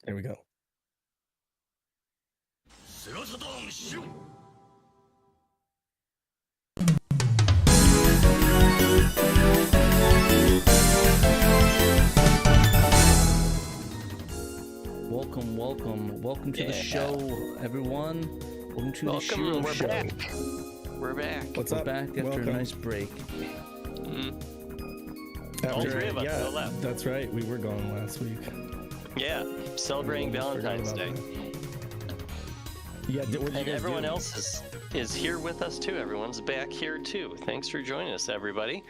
There we go. Welcome to the show, everyone. Welcome to the SHIRO show. We're back. What's We're up? back after Welcome. a nice break. All three of us yeah, still left. that's right. We were gone last week. Yeah, celebrating Valentine's Day. Yeah, what did you And guys everyone do? else is here with us too. Everyone's back here too. Thanks for joining us, everybody.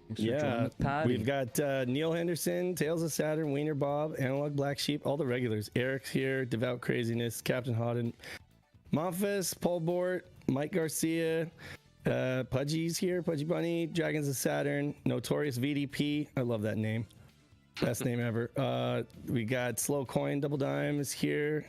Thanks for Yeah, joining the party. we've got Neil Henderson, Tales of Saturn, Wiener Bob, Analog Black Sheep, all the regulars. Eric's here, Devout Craziness, Captain Hodden, Monfus, Paul Bort, Mike Garcia, Pudgy's here, Pudgy Bunny, Dragons of Saturn, Notorious VDP. I love that name. Best name ever. We got Slow Coin, Double Dime is here.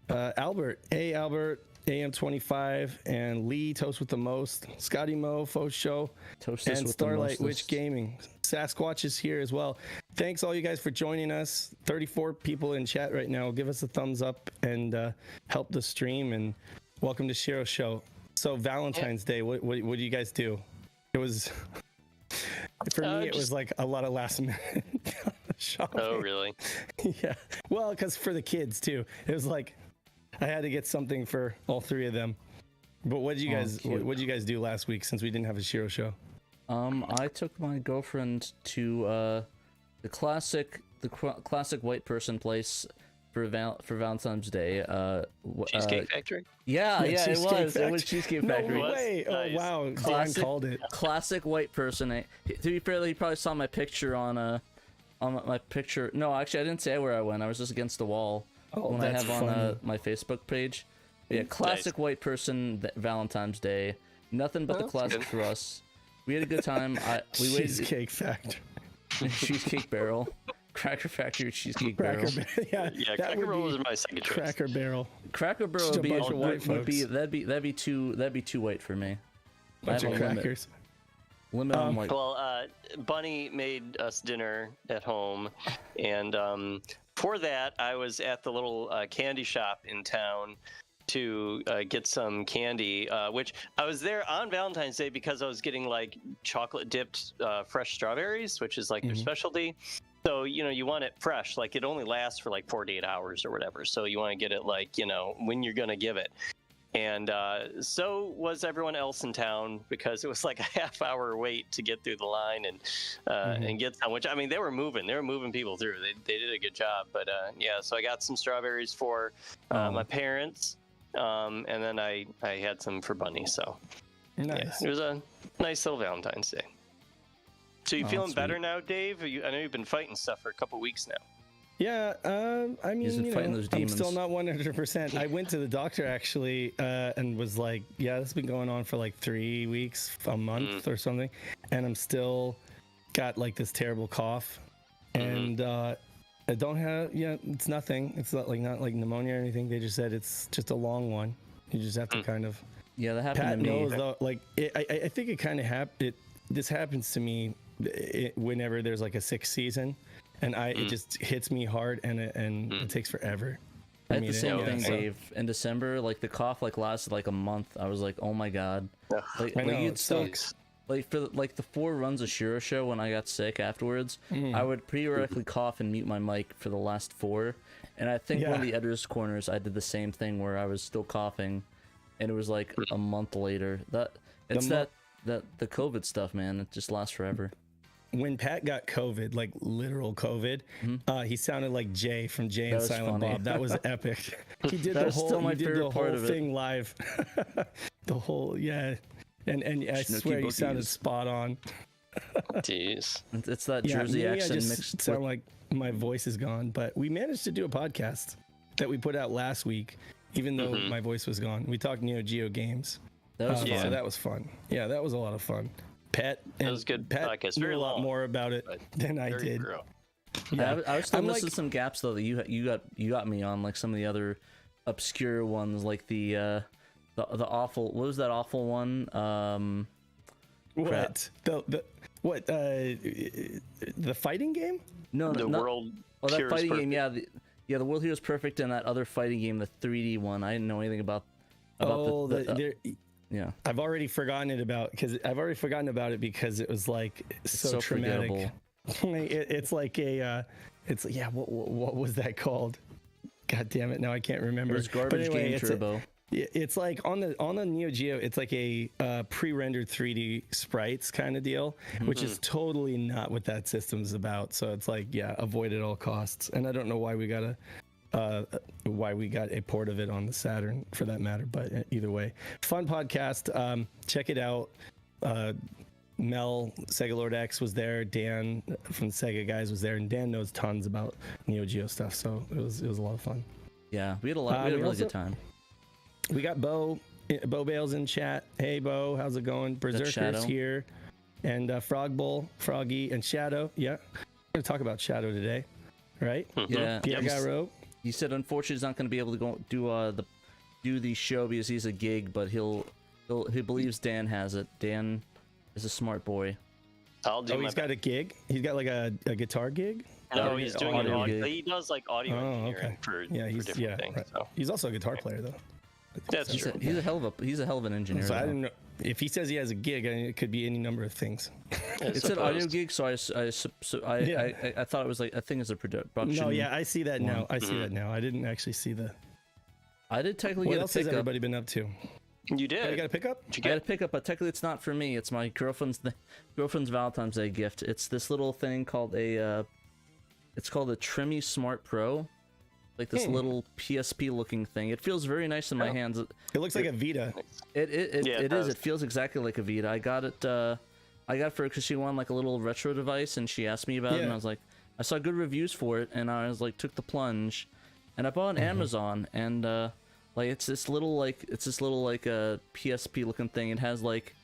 Albert, Albert, AM25, and Lee, Toast with the Most, Scotty Mo, Faux Show, Toasters and with the Starlight Witch mostest. Gaming. Sasquatch is here as well. Thanks all you guys for joining us. 34 people in chat right now. Give us a thumbs up and help the stream. And welcome to SHIRO Show. So Valentine's Day, what do you guys do? It was for me. It was like a lot of last minute shopping. Oh, really? Yeah. Well, because for the kids too, it was like I had to get something for all three of them. But what did you guys? cute. What did you guys do last week since we didn't have a SHIRO show? I took my girlfriend to the classic white person place for Valentine's Day. Cheesecake Factory? Yeah, it Cheesecake was. It Factory. was Cheesecake No Factory. way! Nice. Oh wow! Dan Classic- called it. Classic white person. To be fair, he probably saw my picture on my picture. No, actually, I didn't say where I went. I was just against the wall when I that's have on funny. my Facebook page. Yeah, classic white person Valentine's Day. Nothing but the That's classic good. for us. We had a good time. We waited. Cheesecake Factory. Cheesecake Barrel, Cracker Factory, Cheesecake Cracker Barrel. Barrel. Yeah, Yeah, that Cracker would Barrel be was my second choice. Cracker Barrel. Cracker Barrel Just a would be, bunch of white would be folks. that'd be too white for me. Bunch I of have a limit. crackers. Limit on white. Well, Bunny made us dinner at home, and for that, I was at the little candy shop in town to get some candy, which I was there on Valentine's Day because I was getting like chocolate dipped fresh strawberries, which is like their specialty. So, you want it fresh, like it only lasts for like 48 hours or whatever. So you want to get it like, when you're going to give it. And so was everyone else in town because it was like a half-hour wait to get through the line and get some. Which I mean, they were moving people through. They did a good job. But yeah, so I got some strawberries for my parents, and then I had some for Bunny. So Nice. yeah, it was a nice little Valentine's Day. So you feeling sweet. better now, Dave? I know you've been fighting stuff for a couple weeks now. Yeah, I He's mean, been fighting those I'm still demons. not 100%. I went to the doctor actually and was like, yeah, this has been going on for like 3 weeks, a month or something. And I'm still got like this terrible cough. And I don't have, it's nothing. It's not like pneumonia or anything. They just said it's just a long one. You just have to kind of, Yeah, that happened Pat to me. knows though, like, I think it kind of this happens to me whenever there's like a sick season. And it just hits me hard, and it takes forever. I had the same yeah, thing, so- Dave. In December, like the cough lasted like a month. I was like, oh my god. Like, I know, you'd it still- sucks. like for like the 4 runs of SHIRO show when I got sick afterwards, I would periodically cough and mute my mic for the last 4. And I think one of Yeah. the editor's corners, I did the same thing where I was still coughing, and it was like a month later. The COVID stuff, man. It just lasts forever. When Pat got COVID, like literal COVID, he sounded like Jay from Jay and was Silent funny. Bob. That was epic. He did That the was whole, still my he did favorite the part whole of it. thing live. The whole, yeah. And I Snooky swear you sounded bookies. spot on. Jeez. It's that Yeah, Jersey maybe I accent just mixed sound with, like my voice is gone, but we managed to do a podcast that we put out last week, even though my voice was gone. We talked Neo Geo games. that was So fun. that was fun. Yeah, that was a lot of fun. Pat, That was good Pat podcast. knew Very a lot long, more about it but than I Very did. thorough. Yeah. I was still I'm missing like- some gaps though that you got me on, like some of the other obscure ones, like the awful, what was that awful one? What? The fighting game? No, The not, world oh, that cures fighting perfect. game, yeah, Yeah, the World Heroes Perfect and that other fighting game, the 3D one. I didn't know anything about yeah. I've already forgotten about it because it was like so traumatic. It's like a what was that called? God damn it, now I can't remember. It was Garbage Game Turbo. It's like on the Neo Geo, it's like a pre-rendered 3D sprites kind of deal, which is totally not what that system's about. So it's like, yeah, avoid at all costs. And I don't know why we got a port of it on the Saturn for that matter. But either way, fun podcast. Check it out. Mel, Sega Lord X was there. Dan from the Sega guys was there, and Dan knows tons about Neo Geo stuff. So it was a lot of fun. Yeah, we had a really good time. We got Bo Bale's in chat. Hey Bo, how's it going? Berserker's here, and Frog Bull, Froggy, and Shadow. Yeah, we're gonna talk about Shadow today, right? Yeah. Pierre Garot. He said unfortunately he's not gonna be able to go do the show because he's a gig, but he believes Dan has it. Dan is a smart boy. I'll do. He's got a gig. He's got like a guitar gig. No, he's doing an audio. gig. He does like audio engineering for different things. Right. So. He's also a guitar player though. That's true. He's a hell of an engineer. So I didn't know if he says he has a gig. I mean, it could be any number of things. It's an audio gig, so I thought it was like I think it's a production. No, yeah, I see that now. I see that now. I didn't actually see the. I did technically what get else a has pickup. everybody been up to? You did. Oh, you got a pickup? Did you I got get? a pickup, but technically it's not for me. It's my girlfriend's Valentine's Day gift. It's this little thing called it's called a Trimmy Smart Pro. Like this little PSP looking thing. It feels very nice in my hands. It looks like a Vita. It is. It feels exactly like a Vita. I got it for her because she wanted like a little retro device, and she asked me about it, and I was like, I saw good reviews for it, and I was like, took the plunge, and I bought it on Amazon, and like it's this little like a PSP looking thing. It has like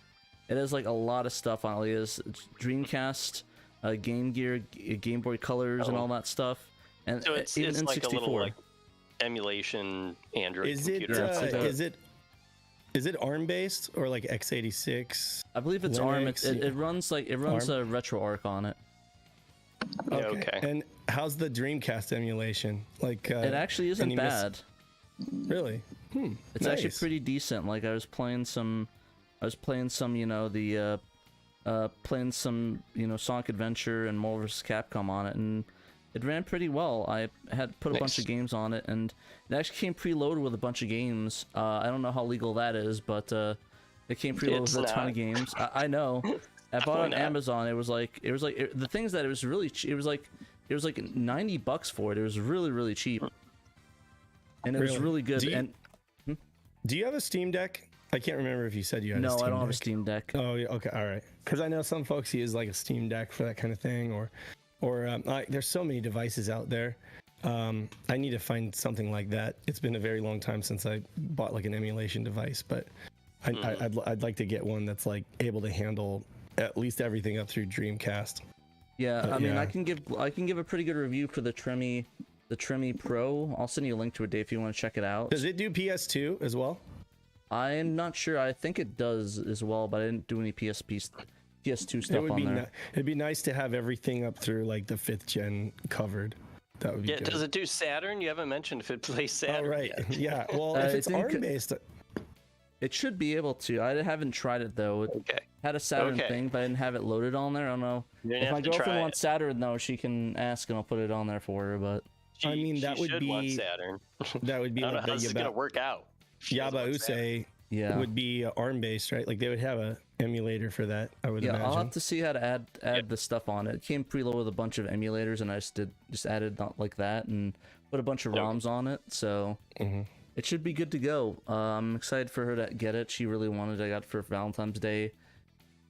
a lot of stuff on it. It has Dreamcast, Game Gear, Game Boy Colors, and all that stuff. And so it's even like N64. a little like emulation Android computer. Is it ARM based or like x86? I believe it's Linux? ARM. It runs a RetroArch on it. Okay. And how's the Dreamcast emulation? Like It actually isn't bad. Really? It's actually pretty decent. Like I was playing some, playing some Sonic Adventure and Marvel vs. Capcom on it, and it ran pretty well. I had put a bunch of games on it, and it actually came preloaded with a bunch of games. I don't know how legal that is, but it came preloaded with a ton of games. I know. I bought it on Amazon. It was like the things that it was really it was like $90 for it. It was really, really cheap, and it was really good. Do you have a Steam Deck? I can't remember if you said you had a Steam Deck. No, I don't have a Steam Deck. Oh, yeah, okay, all right. Because I know some folks use like a Steam Deck for that kind of thing, or there's so many devices out there. I need to find something like that. It's been a very long time since I bought like an emulation device, but I'd like to get one that's like able to handle at least everything up through Dreamcast. Yeah, I mean, I can give a pretty good review for the Trimmy Pro. I'll send you a link to it, Dave, if you want to check it out. Does it do PS2 as well? I'm not sure. I think it does as well, but I didn't do any PS2 stuff on there. It'd be nice to have everything up through like the 5th gen covered. That would be good. Does it do Saturn? You haven't mentioned if it plays Saturn. Oh, right. Yet. Yeah. Well, if it's ARM based, it should be able to. I haven't tried it though. It had a Saturn thing, but I didn't have it loaded on there. I don't know. If my girlfriend wants Saturn though, she can ask and I'll put it on there for her. But I mean, that would be want Saturn. That would be I don't like know how's it gonna work out. Yaba Use would be ARM based, right? Like they would have a emulator for that. I would imagine. I'll have to see how to add the stuff on it. It came preloaded with a bunch of emulators, and I just added like that and put a bunch of ROMs on it. So it should be good to go. I'm excited for her to get it. She really wanted it. I got it for Valentine's Day.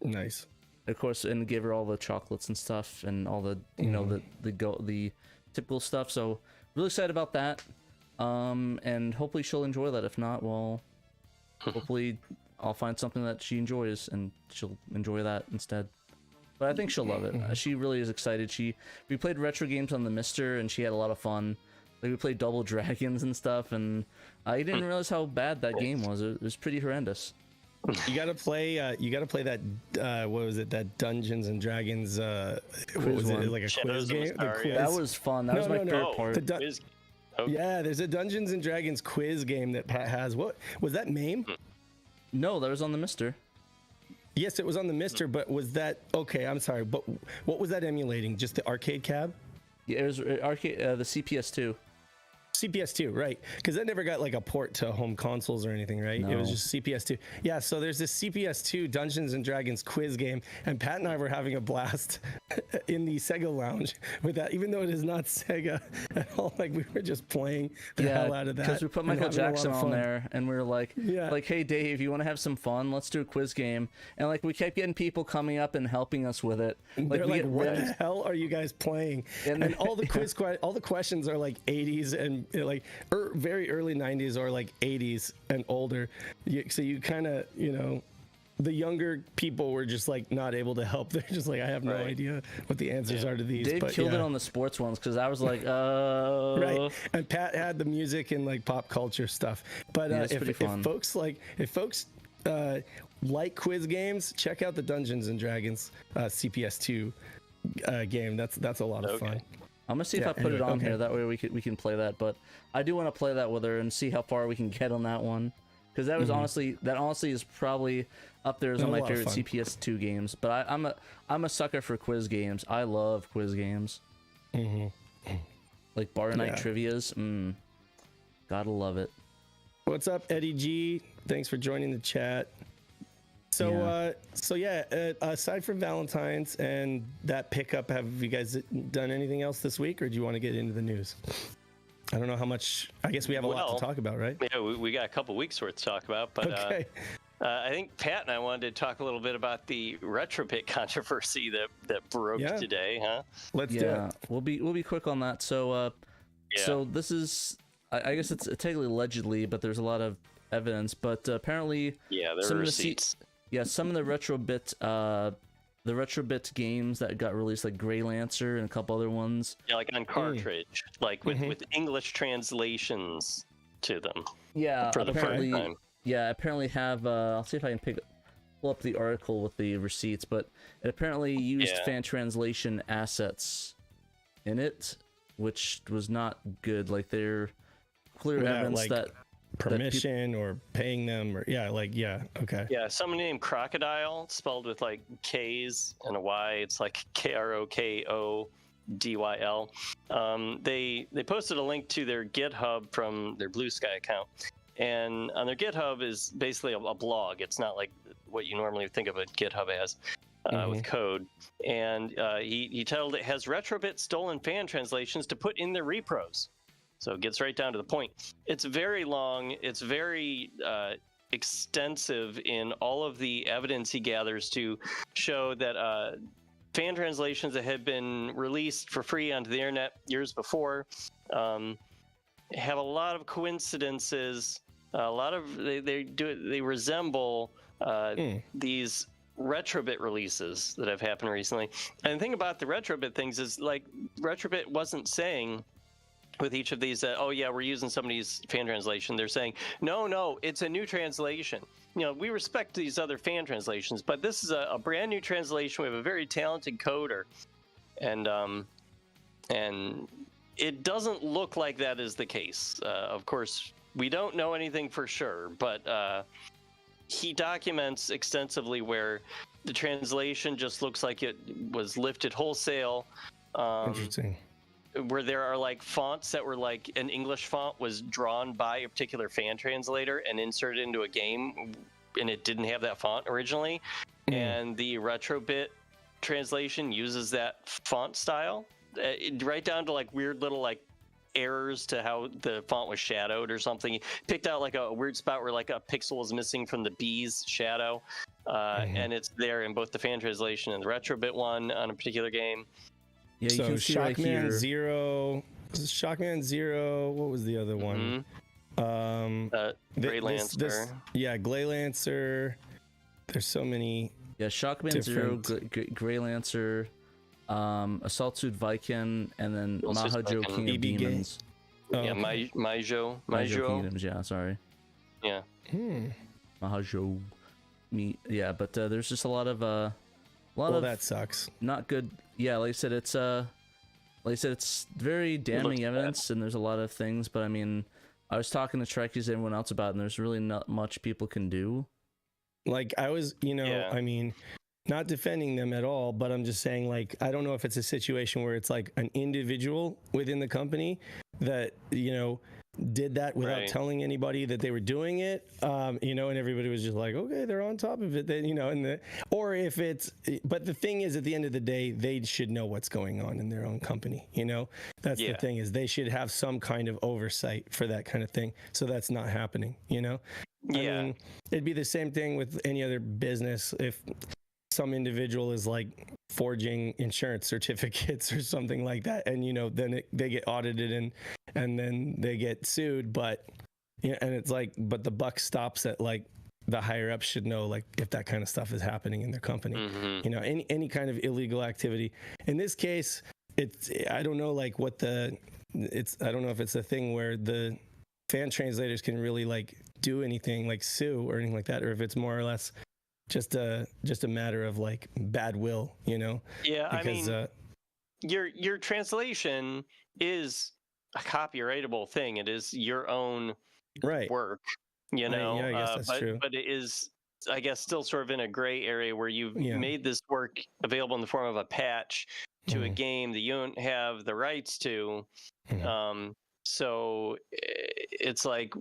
Nice. Of course, and gave her all the chocolates and stuff, and all the the typical stuff. So really excited about that. And hopefully she'll enjoy that. If not, well, hopefully I'll find something that she enjoys and she'll enjoy that instead. But I think she'll love it. She really is excited. We played retro games on the MiSTer and she had a lot of fun. Like we played Double Dragons and stuff, and I didn't realize how bad that game was. It was pretty horrendous. You gotta play that. What was it? That Dungeons and Dragons. What was it? Like a quiz game. That was fun. That was my favorite part. Oh. Yeah, there's a Dungeons and Dragons quiz game that Pat has. What was that MAME? No, that was on the MiSTer. Yes, it was on the MiSTer, but was that okay? I'm sorry, but what was that emulating? Just the arcade cab? Yeah, it was arcade, the CPS2. CPS2, right? Because that never got like a port to home consoles or anything, right? It was No. just CPS2. Yeah, so there's this CPS2 Dungeons and Dragons quiz game, and Pat and I were having a blast in the Sega lounge with that, even though it is not Sega at all. Like we were just playing the hell out of that. Because we put and Michael having a lot Jackson of on fun. there, and we were like, hey Dave, you want to have some fun? Let's do a quiz game. And like we kept getting people coming up and helping us with it. They're like, what the hell are you guys playing? And all the all the questions are like 80s and like very early 90s or like 80s and older. So you kind of, the younger people were just like not able to help. They're just like, I have no idea what the answers are to these. Dave killed it on the sports ones because I was like, right. And Pat had the music and like pop culture stuff. But if folks like quiz games, check out the Dungeons and Dragons CPS2 game. That's a lot of fun. I'm gonna see if I put it on here. That way we can play that. But I do want to play that with her and see how far we can get on that one, because that was honestly is probably up there as one of my favorite CPS2 games. But I'm a sucker for quiz games. I love quiz games. Like bar night trivias. Gotta love it. What's up, Eddie G? Thanks for joining the chat. So aside from Valentine's and that pickup, have you guys done anything else this week, or do you want to get into the news? I don't know how much. I guess we have a lot to talk about, right? Yeah, we got a couple weeks worth to talk about, but I think Pat and I wanted to talk a little bit about the Retrobit controversy that broke today, huh? Let's do it. We'll be quick on that. So so this is, I guess it's technically allegedly, but there's a lot of evidence. But apparently, there are receipts. Some of the Retrobit games that got released, like Grey Lancer and a couple other ones. Yeah, like on cartridge, like with English translations to them. Yeah, for the first time. Yeah, apparently have. I'll see if I can pull up the article with the receipts, but it apparently used fan translation assets in it, which was not good. Like they're clear evidence that. Permission or paying them or someone named Crocodile, spelled with like K's and a Y. It's like KROKODYL. They posted a link to their GitHub from their Blue Sky account, and on their GitHub is basically a blog. It's not like what you normally think of a GitHub as. With code, and he titled it, "Has Retrobit stolen fan translations to put in their repros?" So it gets right down to the point. It's very long. It's very extensive in all of the evidence he gathers to show that fan translations that had been released for free onto the internet years before have a lot of coincidences. They resemble these Retrobit releases that have happened recently. And the thing about the Retrobit things is, like, Retrobit wasn't saying with each of these we're using somebody's fan translation. They're saying no, it's a new translation. We respect these other fan translations, but this is a brand new translation. We have a very talented coder, and it doesn't look like that is the case. Of course, we don't know anything for sure, but he documents extensively where the translation just looks like it was lifted wholesale. Interesting. Where there are like fonts that were like an English font was drawn by a particular fan translator and inserted into a game, and it didn't have that font originally. And the Retrobit translation uses that font style, right down to like weird little like errors to how the font was shadowed or something. He picked out like a weird spot where like a pixel was missing from the B's shadow, and it's there in both the fan translation and the Retrobit one on a particular game. Yeah, you can see Shockman right Zero. Shockman Zero. What was the other one? Grey Lancer. Grey Lancer. There's so many. Yeah, Shockman Zero, Grey Lancer, Assault Suit Viking, and then Mahajo King of Demons. Maijo Kingdoms. Yeah, sorry. Yeah. Mahajo. Yeah, but there's just a lot of that sucks. Not good. Yeah, like I said, it's like like I said, it's very damning evidence, and there's a lot of things. But I mean, I was talking to Trekkies and everyone else about it, and there's really not much people can do. Like I was, I mean, not defending them at all, but I'm just saying, like, I don't know if it's a situation where it's like an individual within the company that, did that without telling anybody that they were doing it, and everybody was just like, okay, they're on top of it, then, or if it's, but the thing is, at the end of the day, they should know what's going on in their own company, that's the thing, is they should have some kind of oversight for that kind of thing. So that's not happening, I mean, it'd be the same thing with any other business. If some individual is like forging insurance certificates or something like that, and then they get audited and then they get sued, but and it's like, but the buck stops at like the higher ups should know, like, if that kind of stuff is happening in their company. Any kind of illegal activity. In this case, I don't know, like, I don't know if it's a thing where the fan translators can really like do anything, like sue or anything like that, or if it's more or less just a matter of like bad will, Yeah, because, I mean, your translation is a copyrightable thing. It is your own work, Yeah, I guess that's true. But it is, I guess, still sort of in a gray area where you've made this work available in the form of a patch to a game that you don't have the rights to. So it's like,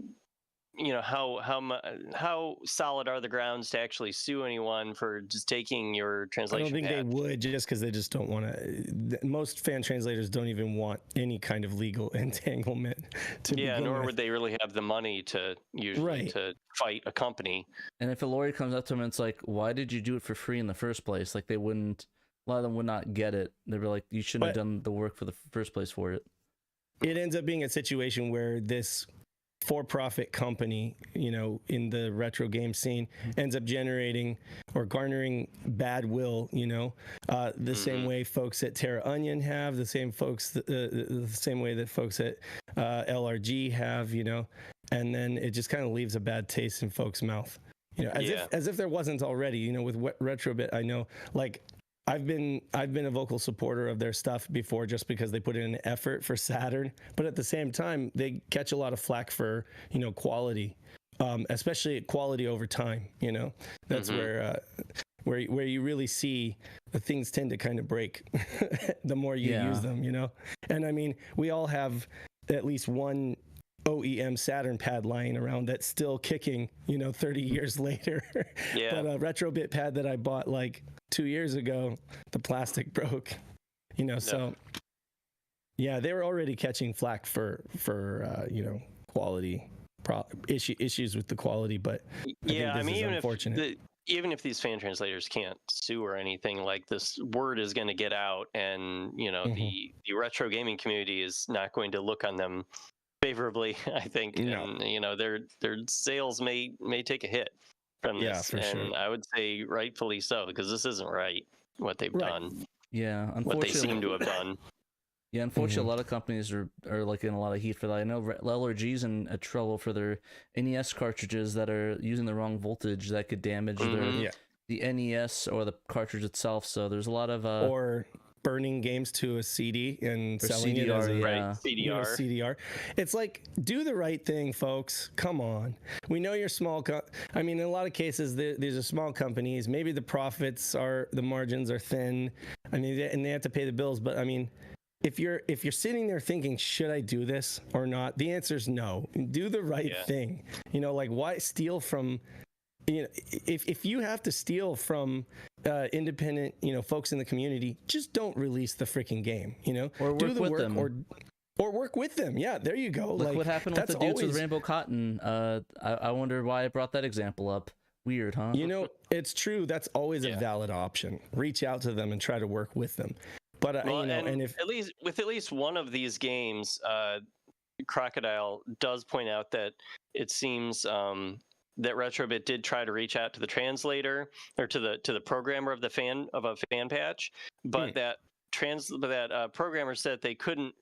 how solid are the grounds to actually sue anyone for just taking your translation? I don't think patch? they would, just because they just don't want to. Most fan translators don't even want any kind of legal entanglement. Nor would they really have the money to usually to fight a company. And if a lawyer comes up to them and it's like, "Why did you do it for free in the first place?" Like, they wouldn't. A lot of them would not get it. They'd be like, "You shouldn't have done the work for the first place for it." It ends up being a situation where this for-profit company, in the retro game scene, ends up generating or garnering bad will, the same way folks at Terra Onion have, the same way that folks at LRG have, and then it just kind of leaves a bad taste in folks' mouth, as if there wasn't already, with Retrobit. I know, like, I've been a vocal supporter of their stuff before, just because they put in an effort for Saturn, but at the same time they catch a lot of flack for quality, especially quality over time. That's where you really see the things tend to kind of break the more you use them. And I mean, we all have at least one OEM Saturn pad lying around that's still kicking, 30 years later. But a Retrobit pad that I bought like 2 years ago, the plastic broke, so they were already catching flack for quality issues with the quality, but I mean, even if these fan translators can't sue or anything, like, this word is going to get out, and the retro gaming community is not going to look on them favorably, I think. And their sales may take a hit from this, for sure. I would say rightfully so, because this isn't right what they've done. Unfortunately, what they seem to have done. Unfortunately, a lot of companies are like in a lot of heat for that. I know LRG's in trouble for their NES cartridges that are using the wrong voltage that could damage the NES or the cartridge itself. So there's a lot of or burning games to a CD and selling it as a CDR. It's like, do the right thing, folks. Come on. We know you're small. I mean, in a lot of cases, these are small companies. Maybe the the margins are thin. I mean, and they have to pay the bills. But I mean, if you're sitting there thinking, should I do this or not? The answer is no. Do the right thing. Like, why steal from? If you have to steal from independent, folks in the community, just don't release the freaking game, or work do the with work, them, or work with them. Yeah, there you go. Look what happened with the dudes with Rainbow Cotton. I wonder why I brought that example up. Weird, huh? It's true. That's always a valid option. Reach out to them and try to work with them. But and if at least one of these games, Crocodile does point out that it seems that Retrobit did try to reach out to the translator, or to the programmer of a fan patch, but that programmer said they couldn't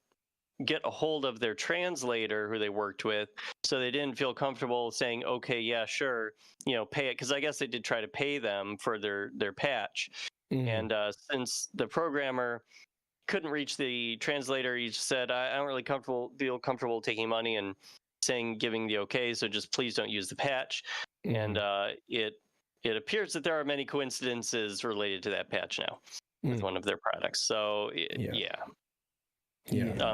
get a hold of their translator who they worked with, so they didn't feel comfortable saying, okay, yeah, sure, pay it, because I guess they did try to pay them for their patch. And since the programmer couldn't reach the translator. He just said, I don't really feel comfortable taking money and giving the okay, so just please don't use the patch. And it appears that there are many coincidences related to that patch now with one of their products. So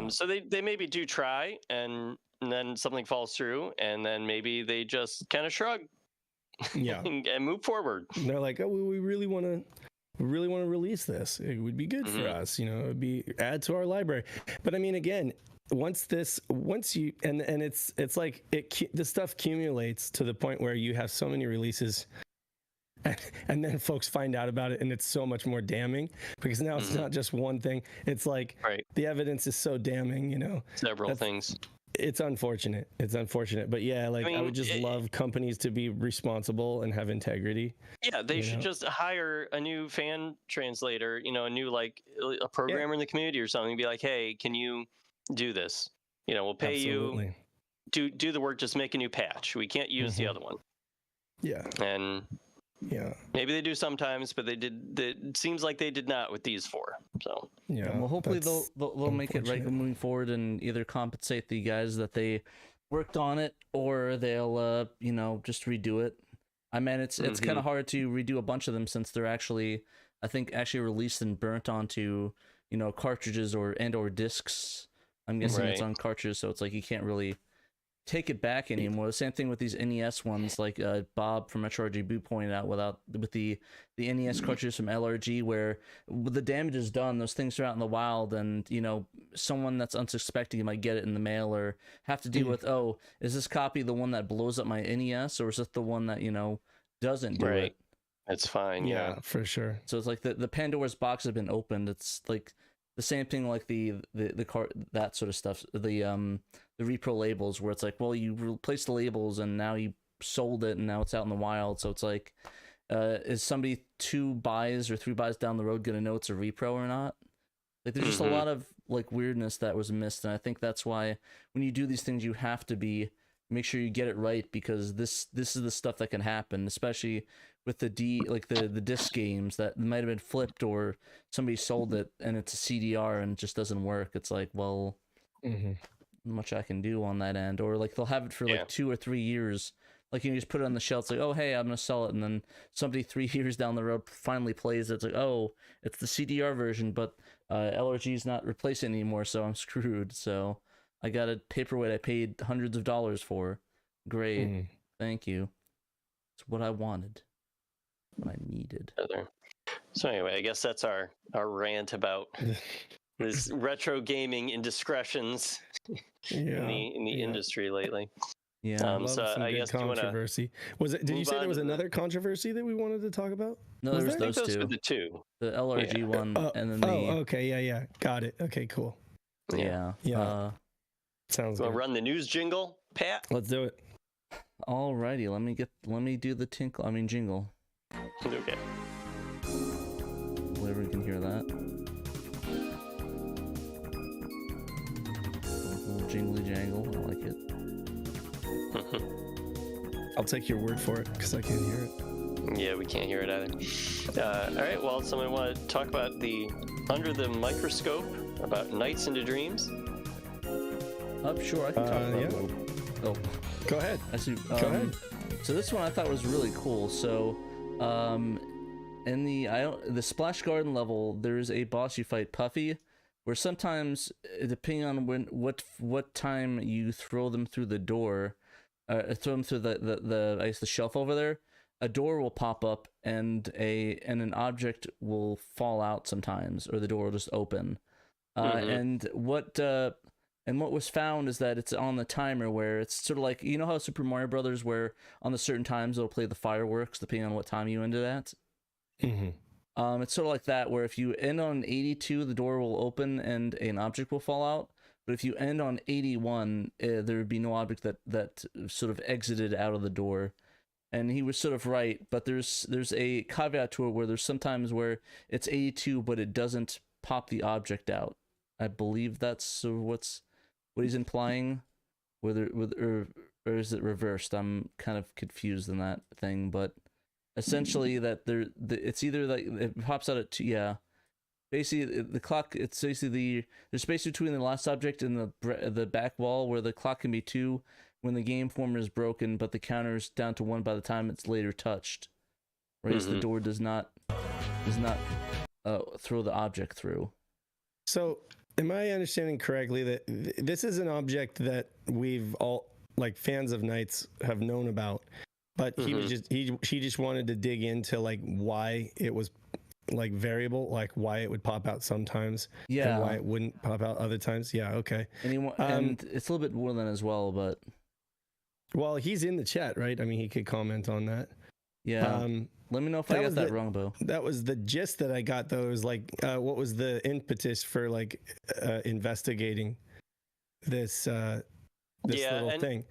so they maybe do try, and then something falls through, and then maybe they just kind of shrug and move forward. And they're like, oh, we really want to release this. It would be good for us, you know, it would be add to our library. But I mean, again, once you and it's like the stuff accumulates to the point where you have so many releases, and then folks find out about it, and it's so much more damning because now it's not just one thing. It's like the evidence is so damning, you know, several things. It's unfortunate. But yeah, like I would just love companies to be responsible and have integrity. Yeah, they should just hire a new fan translator, you know, a new like a programmer in the community or something. Be like, hey, can you do this? You know, we'll pay you. Do the work. Just make a new patch. We can't use the other one. Yeah. And maybe they do sometimes, but it seems like they did not with these 4. So well, hopefully they'll make it right moving forward and either compensate the guys that they worked on it, or they'll you know, just redo it. I mean, it's kind of hard to redo a bunch of them since they're actually released and burnt onto, you know, cartridges or discs. I'm guessing it's on cartridges, so it's like you can't really take it back anymore. The same thing with these NES ones, like Bob from Metro RGB pointed out, with the NES cartridges from LRG, where the damage is done, those things are out in the wild, and you know, someone that's unsuspecting might get it in the mail or have to deal with, oh, is this copy the one that blows up my NES, or is it the one that, you know, doesn't do it? It's fine. Yeah, for sure. So it's like the Pandora's box has been opened. It's like the same thing like the that sort of stuff, the repro labels, where it's like, well, you replaced the labels and now you sold it and now it's out in the wild. So it's like, is somebody 2 buys or 3 buys down the road gonna know it's a repro or not? Like there's just a lot of like weirdness that was missed, and I think that's why when you do these things you have to make sure you get it right, because this is the stuff that can happen, especially with the disc games that might have been flipped or somebody sold it and it's a CDR and it just doesn't work. It's like, well, much I can do on that end. Or like they'll have it for like 2 or 3 years. Like you just put it on the shelf, it's like, oh hey, I'm gonna sell it, and then somebody 3 years down the road finally plays it. It's like, oh, it's the CDR version, but LRG's not replacing it anymore, so I'm screwed. So I got a paperweight I paid hundreds of dollars for. Great, thank you. It's what I wanted, what I needed. So anyway, I guess that's our rant about this retro gaming indiscretions in the industry lately. Yeah. So I guess controversy. Was it? Did you say there was another controversy that we wanted to talk about? No, there was those two. Were the 2. The LRG one, and then the. Oh, okay, yeah, got it. Okay, cool. Yeah. Sounds good. We'll run the news jingle, Pat. Let's do it. Alrighty, let me do the jingle. Okay. Whatever you can hear that. A little jingly jangle, I like it. I'll take your word for it because I can't hear it. Yeah, we can't hear it either. All right, well, somebody want to talk about the Under the Microscope, about Nights into Dreams? Sure, I can talk about it. Oh, go ahead. Go ahead. So this one I thought was really cool. So, in the Splash Garden level, there's a boss you fight, Puffy, where sometimes, depending on what time you throw them through the door, throw them through the shelf over there, a door will pop up and an object will fall out sometimes, or the door will just open. And what was found is that it's on the timer, where it's sort of like, you know how Super Mario Brothers, where on the certain times it'll play the fireworks depending on what time you ended at. It's sort of like that, where if you end on 82, the door will open and an object will fall out. But if you end on 81, there would be no object that sort of exited out of the door. And he was sort of right, but there's a caveat to it, where there's sometimes where it's 82, but it doesn't pop the object out. I believe that's sort of what he's implying, or is it reversed? I'm kind of confused in that thing, but essentially that it's either like it pops out at 2, basically the clock. It's basically the space between the last object and the back wall where the clock can be 2 when the game former is broken, but the counter is down to 1 by the time it's later touched. Right, so the door does not throw the object through. So, am I understanding correctly that this is an object that we've all, like, fans of Knights have known about, but he just wanted to dig into like why it was like variable, like why it would pop out sometimes, and why it wouldn't pop out other times. Yeah, okay. And it's a little bit more than as well, but well, he's in the chat, right? I mean, he could comment on that. Yeah. Let me know if I got that wrong, Bo. That was the gist that I got, though. Is like, what was the impetus for like investigating this little thing?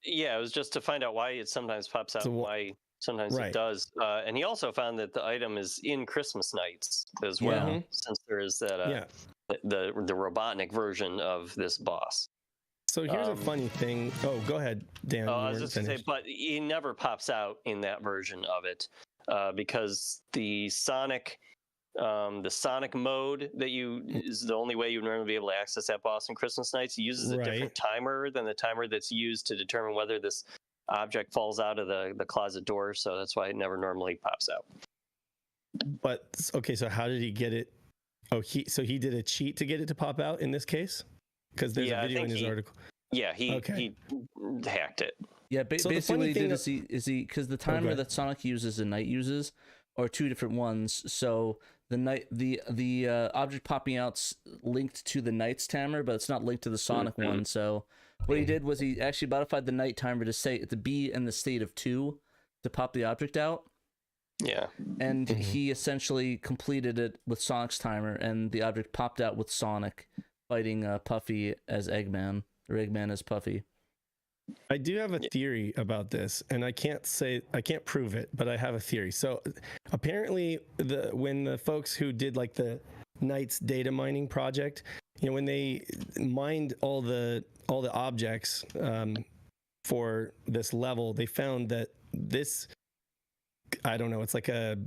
Yeah, it was just to find out why it sometimes pops out, and why sometimes it does. And he also found that the item is in Christmas Nights as well, since there is that the Robotnik version of this boss. So here's a funny thing. Oh, go ahead, Dan. I was just going to say, but he never pops out in that version of it because the Sonic mode that is the only way you would normally be able to access that boss in Christmas Nights. He uses a different timer than the timer that's used to determine whether this object falls out of the closet door. So that's why it never normally pops out. But okay, so how did he get it? Oh, he did a cheat to get it to pop out in this case? Because there's a video in his article. Yeah, he hacked it. Yeah, basically what he did is he because the timer that Sonic uses and Knight uses are 2 different ones. So the object popping out's linked to the Knight's timer, but it's not linked to the Sonic one. So what he did was he actually modified the Knight timer to be in the state of 2 to pop the object out. Yeah. And he essentially completed it with Sonic's timer, and the object popped out with Sonic fighting Puffy as Eggman, or Eggman as Puffy. I do have a theory about this, and I can't prove it, but I have a theory. So apparently when the folks who did like the Knights data mining project, when they mined all the objects for this level, they found that this, I don't know, it's like a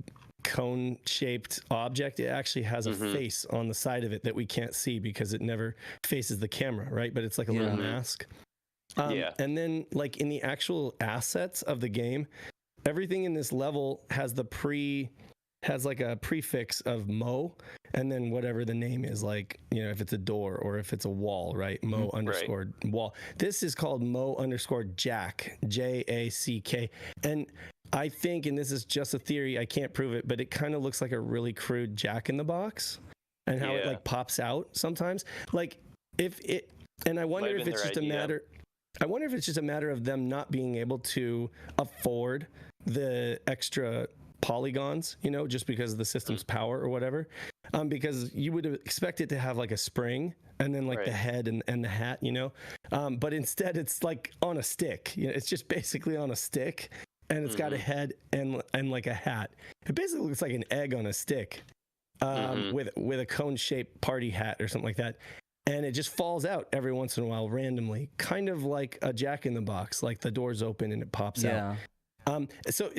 cone shaped object. It actually has a face on the side of it that we can't see because it never faces the camera, right? But it's like a little mask. And then like in the actual assets of the game, everything in this level has like a prefix of Mo, and then whatever the name is, like, if it's a door or if it's a wall, right? Mo underscore wall. This is called Mo underscore Jack, JACK. And I think, and this is just a theory, I can't prove it, but it kind of looks like a really crude Jack in the Box, and how it like pops out sometimes. Like and I wonder if it's just a matter. I wonder if it's just a matter of them not being able to afford the extra polygons, just because of the system's power or whatever. Because you would expect it to have like a spring and then like the head and the hat, but instead it's like on a stick. It's just basically on a stick, and it's got a head and like a hat. It basically looks like an egg on a stick, with a cone-shaped party hat or something like that. And it just falls out every once in a while randomly, kind of like a Jack in the Box, like the door's open and it pops out. So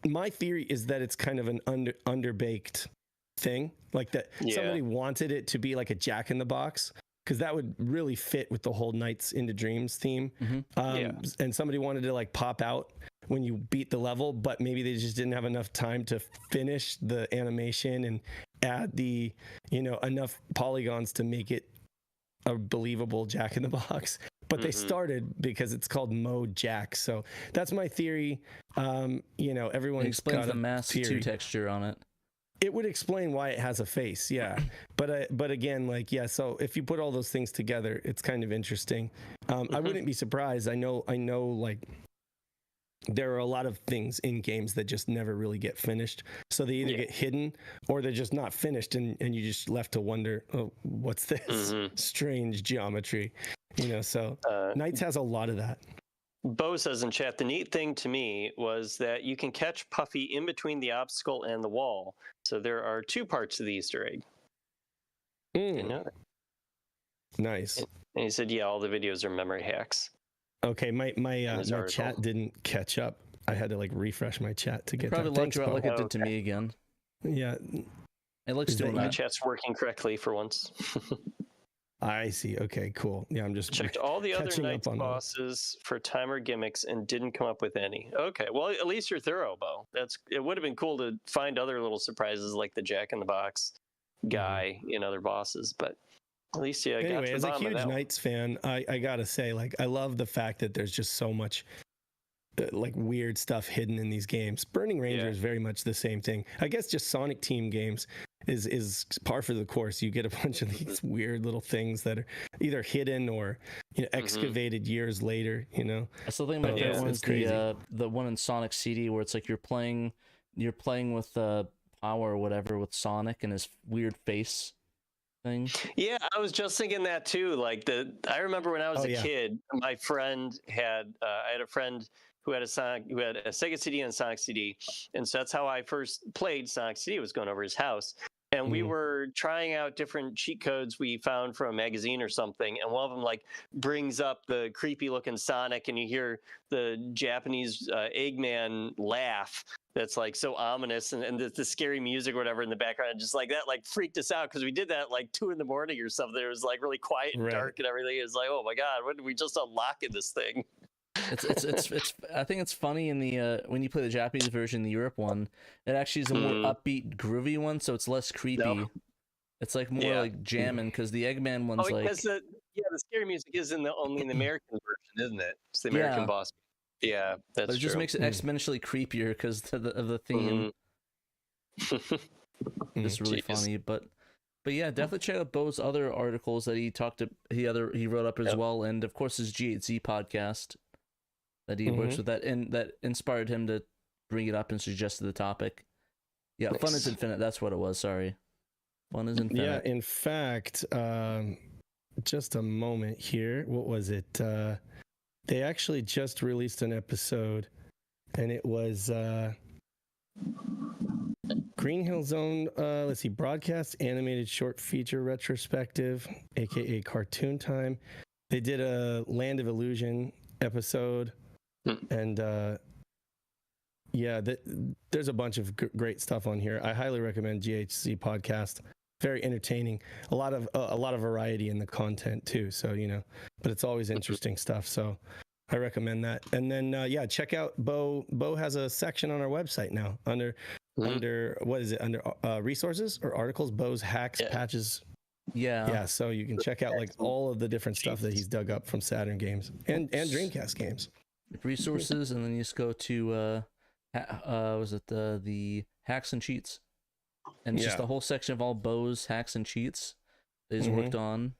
my theory is that it's kind of an underbaked thing, like that somebody wanted it to be like a Jack in the Box, because that would really fit with the whole Nights into Dreams theme. And somebody wanted to like pop out when you beat the level, but maybe they just didn't have enough time to finish the animation and add the enough polygons to make it a believable Jack in the Box. But they started because it's called Mo Jack. So that's my theory. Everyone explains the mask 2 texture on it. It would explain why it has a face, but again, so if you put all those things together, it's kind of interesting. I wouldn't be surprised. I know like there are a lot of things in games that just never really get finished, so they either get hidden or they're just not finished, and you just left to wonder, oh, what's this strange geometry, so Knights has a lot of that. Bo says in chat, the neat thing to me was that you can catch Puffy in between the obstacle and the wall. So there are 2 parts to the Easter egg. Nice. And he said, all the videos are memory hacks. Okay, my chat didn't catch up. I had to like refresh my chat to get probably that. Probably locked you out like it did to me again. Yeah. It likes doing My that. chat's working correctly for once. I see. Okay, cool. Yeah, I'm just Checked all the other catching Knights up on all. bosses for timer gimmicks and didn't come up with any. Okay, well at least you're thorough, Bo. It would have been cool to find other little surprises like the Jack in the Box guy in other bosses, but at least got Anyway, to the as a bottom of huge that one. Knights fan, I gotta say, like, I love the fact that there's just so much like weird stuff hidden in these games. Burning Ranger Yeah. is very much the same thing. I guess just Sonic Team games is par for the course. You get a bunch of these weird little things that are either hidden or excavated years later. I still think my Yeah, favorite one it's is crazy. the one in Sonic CD where it's like you're playing with Power or whatever with Sonic and his weird face thing. Yeah, I was just thinking that too. Like I remember when I was Oh, a yeah. kid, my friend had I had a friend who had a Sega CD and a Sonic CD, and so that's how I first played Sonic CD. Was going over his house, and we were trying out different cheat codes we found from a magazine or something, and one of them like brings up the creepy looking Sonic, and you hear the Japanese Eggman laugh. That's like so ominous, and the scary music or whatever in the background, just like that, like freaked us out because we did that at like 2 a.m. or something. It was like really quiet and Right. dark and everything. It's like, oh my god, what did we just unlock in this thing? It's I think it's funny in the when you play the Japanese version, the Europe one, it actually is a more upbeat, groovy one, so it's less creepy. No. It's like more like jamming because the Eggman one's Oh, like because the scary music is only in the American version, isn't it? It's the American boss. Yeah, that's but it just true. makes it exponentially creepier because of the theme. It's really funny, but yeah, definitely check out Bo's other articles that he he wrote up as well, and of course his G8Z podcast that he works with that inspired him to bring it up and suggested the topic. Yeah, Nice. Fun is Infinite. That's what it was. Sorry, Fun is Infinite. Yeah, in fact, just a moment here. What was it? They actually just released an episode, and it was Green Hill Zone. Let's see, broadcast animated short feature retrospective, aka Cartoon Time. They did a Land of Illusion episode, and there's a bunch of great stuff on here. I highly recommend GHC podcast. Very entertaining. A lot of variety in the content too. So but it's always interesting stuff. So I recommend that. And then check out Bo. Bo has a section on our website now under what is it, under resources or articles? Bo's hacks, patches. Yeah. So you can check out like all of the different stuff that he's dug up from Saturn games and Dreamcast games. Resources, and then you just go to was it the hacks and cheats, and it's just a whole section of all Bo's hacks and cheats that he's worked on.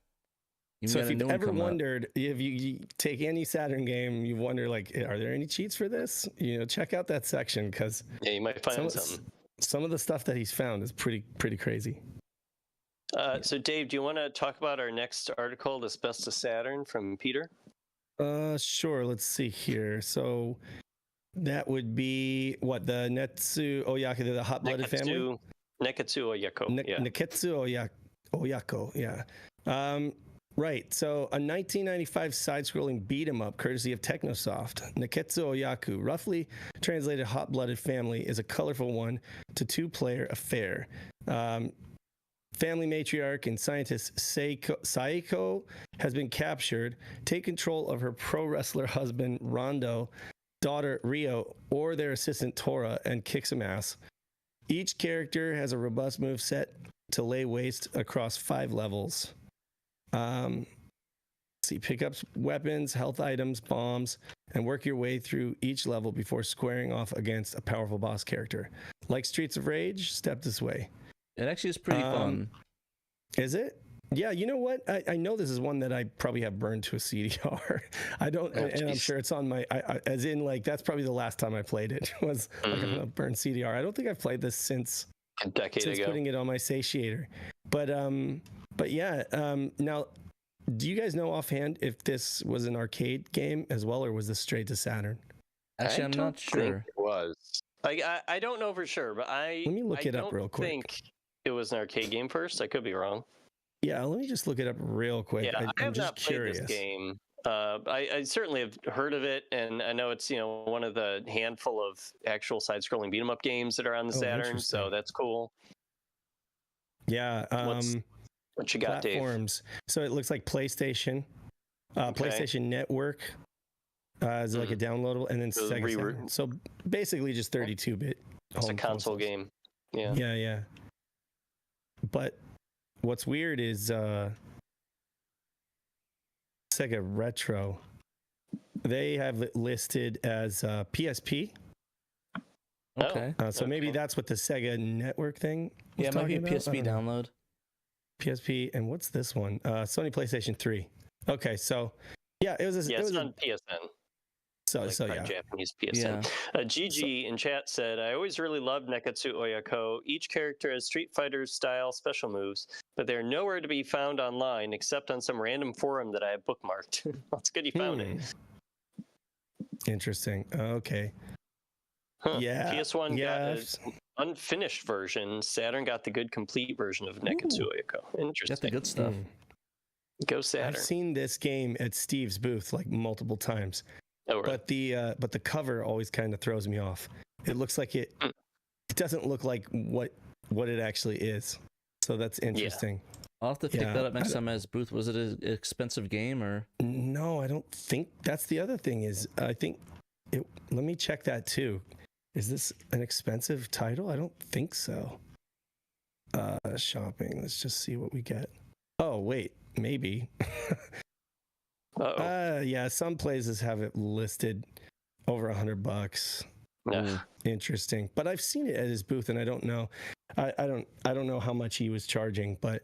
So if you've ever wondered, if you take any Saturn game, you wonder like, are there any cheats for this? Check out that section because you might find something. Some of the stuff that he's found is pretty crazy. So Dave, do you want to talk about our next article, "This Best of Saturn" from Peter? Sure. Let's see here. So that would be what the Netsu Oyako, the hot-blooded family. Neketsu Oyako. Neketsu Oyako. Yeah. Right. So a 1995 side-scrolling beat-em-up courtesy of Technosoft. Neketsu Oyaku, roughly translated hot-blooded family, is a colorful 1-to-2-player affair. Family matriarch and scientist Saeko has been captured. Take control of her pro wrestler husband Rondo, daughter Rio, or their assistant Tora, and kick some ass. Each character has a robust move set to lay waste across 5 levels. Pick up weapons, health items, bombs, and work your way through each level before squaring off against a powerful boss character. Like Streets of Rage, step this way. It actually is pretty fun. Is it? Yeah, you know what? I know this is one that I probably have burned to a CDR. I don't, and I'm sure it's on my, as in like, that's probably the last time I played it was like a burned CDR. I don't think I've played this since a decade ago. Putting it on my satiator. But yeah, now, do you guys know offhand if this was an arcade game as well, or was this straight to Saturn? Actually, I'm not sure. Think it was. I don't know for sure, but let me look it up real quick. I think it was an arcade game first. I could be wrong. Yeah, let me just look it up real quick. Yeah, I have just not curious. played this game. I certainly have heard of it, and I know it's one of the handful of actual side-scrolling beat 'em up games that are on the Saturn, so that's cool. Yeah. What you got, Dave? Platforms. So it looks like PlayStation, PlayStation Network is like a downloadable, and then Sega Saturn. So basically just 32-bit. It's a console game. Yeah. Yeah. But what's weird is Sega Retro. They have it listed as PSP. Okay. So maybe that's what the Sega Network thing was Yeah, it might be a talking about. PSP download. PSP, and what's this one? Sony PlayStation 3. Okay, so yeah, it was. It's on PSN. So yeah, Japanese PSN. Gigi in chat said, "I always really loved Nekatsu Oyako. Each character has Street Fighter style special moves, but they're nowhere to be found online except on some random forum that I have bookmarked." That's good you found it. Interesting. Okay. Huh. Yeah. PS1 got an unfinished version. Saturn got the good complete version of Nekatsu Oyako. Interesting. Got the good stuff. Go Saturn. I've seen this game at Steve's booth like multiple times. Oh, right. But the cover always kind of throws me off. It looks like it doesn't look like what it actually is. So that's interesting. I'll have to pick that up next time at his booth. Was it an expensive game or? No, I don't think that's the other thing is I think it. Let me check that too. Is this an expensive title? I don't think so. Shopping. Let's just see what we get. Oh wait, maybe. Yeah, some places have it listed over $100. Interesting, but I've seen it at his booth, and I don't know. I don't know how much he was charging, but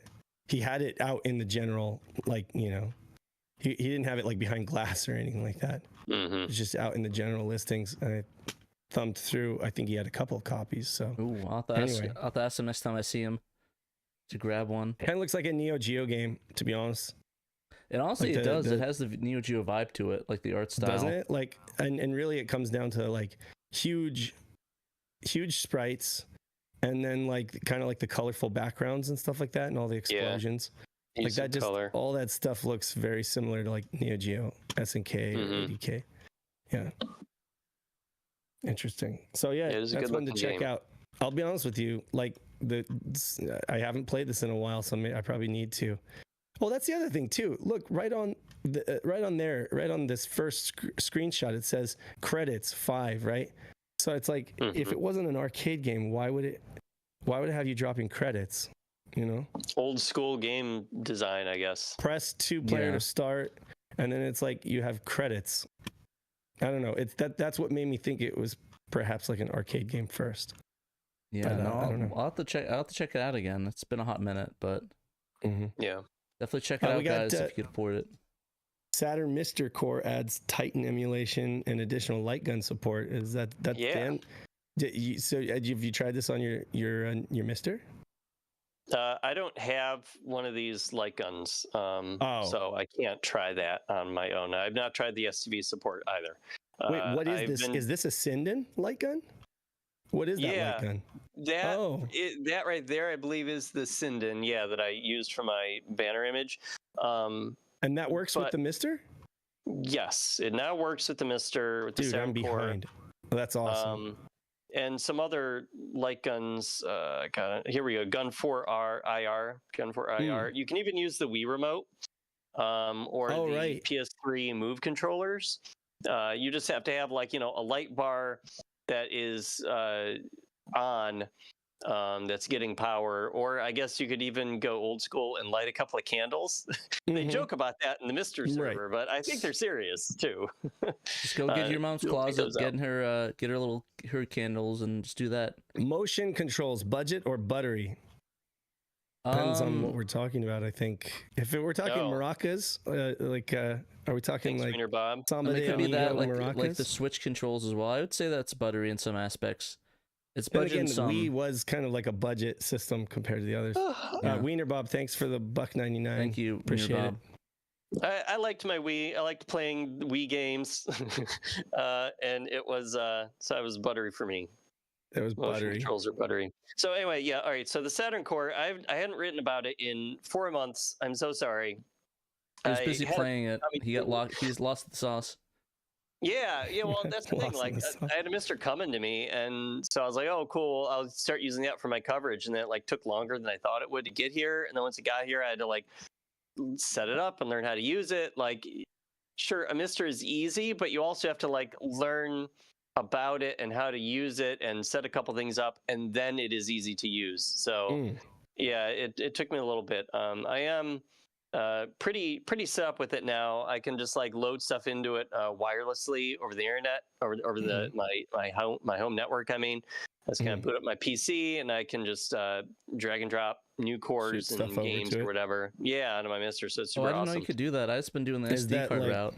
he had it out in the general, like he didn't have it like behind glass or anything like that. It was just out in the general listings. I thumbed through. I think he had a couple of copies. So I'll have to ask him next time I see him to grab one. Kind of looks like a Neo Geo game, to be honest. And honestly, like it does. It has the Neo Geo vibe to it, like the art style. Doesn't it? Like, and really, it comes down to like huge sprites, and then like kind of like the colorful backgrounds and stuff like that, and all the explosions. Yeah. Like that, just all that stuff looks very similar to like Neo Geo, SNK, or ADK. Yeah. Interesting. So yeah, that's one to check out. I'll be honest with you, like I haven't played this in a while, so I probably need to. Well, that's the other thing too. Look, right on this first screenshot, it says credits 5, right? So it's like if it wasn't an arcade game, why would it have you dropping credits? Old school game design, I guess. Press 2 player to start, and then it's like you have credits. I don't know. That's what made me think it was perhaps like an arcade game first. Yeah, but, I don't know. I'll have to check it out again. It's been a hot minute, but yeah. Definitely check it out, guys, if you can afford it. Saturn MiSTer Core adds Titan emulation and additional light gun support. Is that Dan? So have you tried this on your MiSTer? I don't have one of these light guns, so I can't try that on my own. I've not tried the STV support either. Wait, what is this? Is this a Sinden light gun? What is that light gun? That right there, I believe, is the Sinden, that I used for my banner image. And that works with the MiSTer? Yes, it now works with the MiSTer, with the Saturn Core. Behind. Well, that's awesome. And some other light guns. Here we go. Gun 4R IR. Gun 4 IR. You can even use the Wii remote or the PS3 Move controllers. You just have to have a light bar that is on that's getting power, or I guess you could even go old school and light a couple of candles. They joke about that in the MiSTer server, but I think they're serious too. Just go get your mom's closet, get her candles, and just do that. Motion controls, budget or buttery? Depends on what we're talking about. I think if we're talking maracas, are we talking like Bob? It could be that, like the Switch controls as well. I would say that's buttery in some aspects. It's budget in some. Wii was kind of like a budget system compared to the others. Wiener Bob, thanks for the $1.99. Thank you, appreciate it. I liked my Wii. I liked playing Wii games, and it was so it was buttery for me. It was buttery. Controls are buttery. So anyway, all right. So the Saturn Core, I hadn't written about it in 4 months. I'm so sorry. He was busy playing it. He got lost. He's lost the sauce. Yeah. Well, that's the thing. Lost in Like, the sauce. I had a MiSTer coming to me, and so I was like, "Oh, cool! I'll start using that for my coverage." And then it like took longer than I thought it would to get here. And then once it got here, I had to like set it up and learn how to use it. Like, sure, a MiSTer is easy, but you also have to like learn about it and how to use it and set a couple things up, and then it is easy to use. So yeah, it took me a little bit. I am pretty set up with it now. I can just like load stuff into it wirelessly over the internet, over the my home network. I mean, I just kind of boot up my PC and I can just drag and drop new cores and games or whatever. Yeah, onto my MiSTer. So it's super I didn't know awesome. you could do that. I've just been doing the Is SD that, card like- route.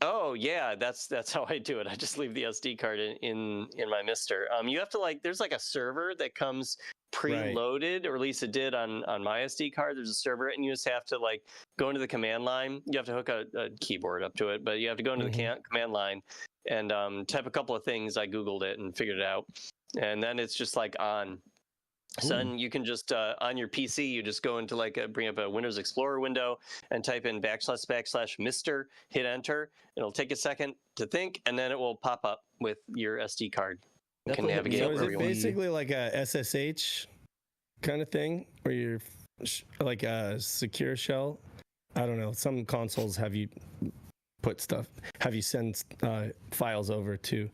Oh yeah, that's how I do it. I just leave the SD card in my MiSTer. You have to like, there's like a server that comes preloaded, or at least it did on my SD card. There's a server, and you just have to like go into the command line. You have to hook a keyboard up to it, but you have to go into the command line and type a couple of things. I Googled it and figured it out, and then it's just like on. So then you can just on your PC, you just go into like bring up a Windows Explorer window and type in / MiSTer, hit enter. It'll take a second to think, and then it will pop up with your SD card. You can navigate. So is wherever it you want. basically like a SSH kind of thing, where you're like a secure shell? I don't know. Some consoles have you send files over to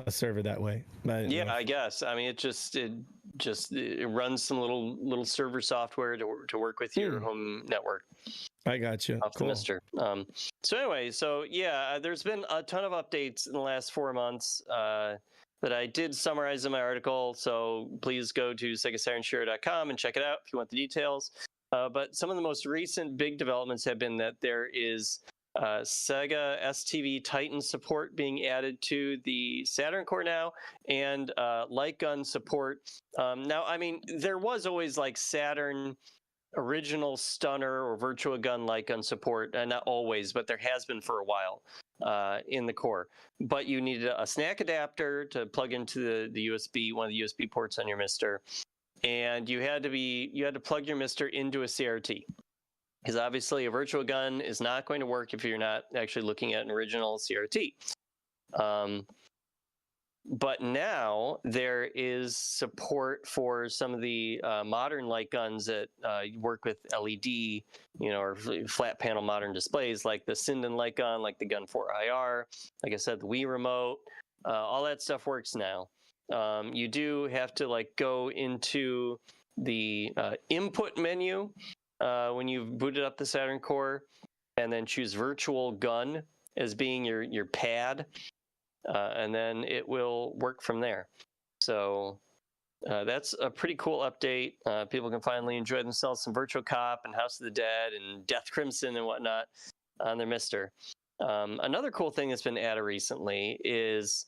a server that way. Yeah, I guess. I mean, it runs some little server software to work with your home network. I got you. Off the MiSTer. So anyway, yeah, there's been a ton of updates in the last 4 months that I did summarize in my article. So please go to SegaSaturnShiro.com and check it out if you want the details. But some of the most recent big developments have been that there is Sega STV Titan support being added to the Saturn core now, and light gun support. Now, I mean, there was always like Saturn original stunner or Virtua Gun light gun support, and not always, but there has been for a while in the core. But you needed a snack adapter to plug into the USB, one of the USB ports on your MiSTer, and you had to plug your MiSTer into a CRT. Because obviously a Virtua Gun is not going to work if you're not actually looking at an original CRT. But now there is support for some of the modern light guns that work with LED, or flat panel modern displays, like the Sinden light gun, like the Gun 4 IR. Like I said, the Wii remote, all that stuff works now. You do have to like go into the input menu when you've booted up the Saturn core, and then choose Virtual Gun as being your pad, and then it will work from there. So that's a pretty cool update. People can finally enjoy themselves some Virtual Cop and House of the Dead and Death Crimson and whatnot on their MiSTer. Another cool thing that's been added recently is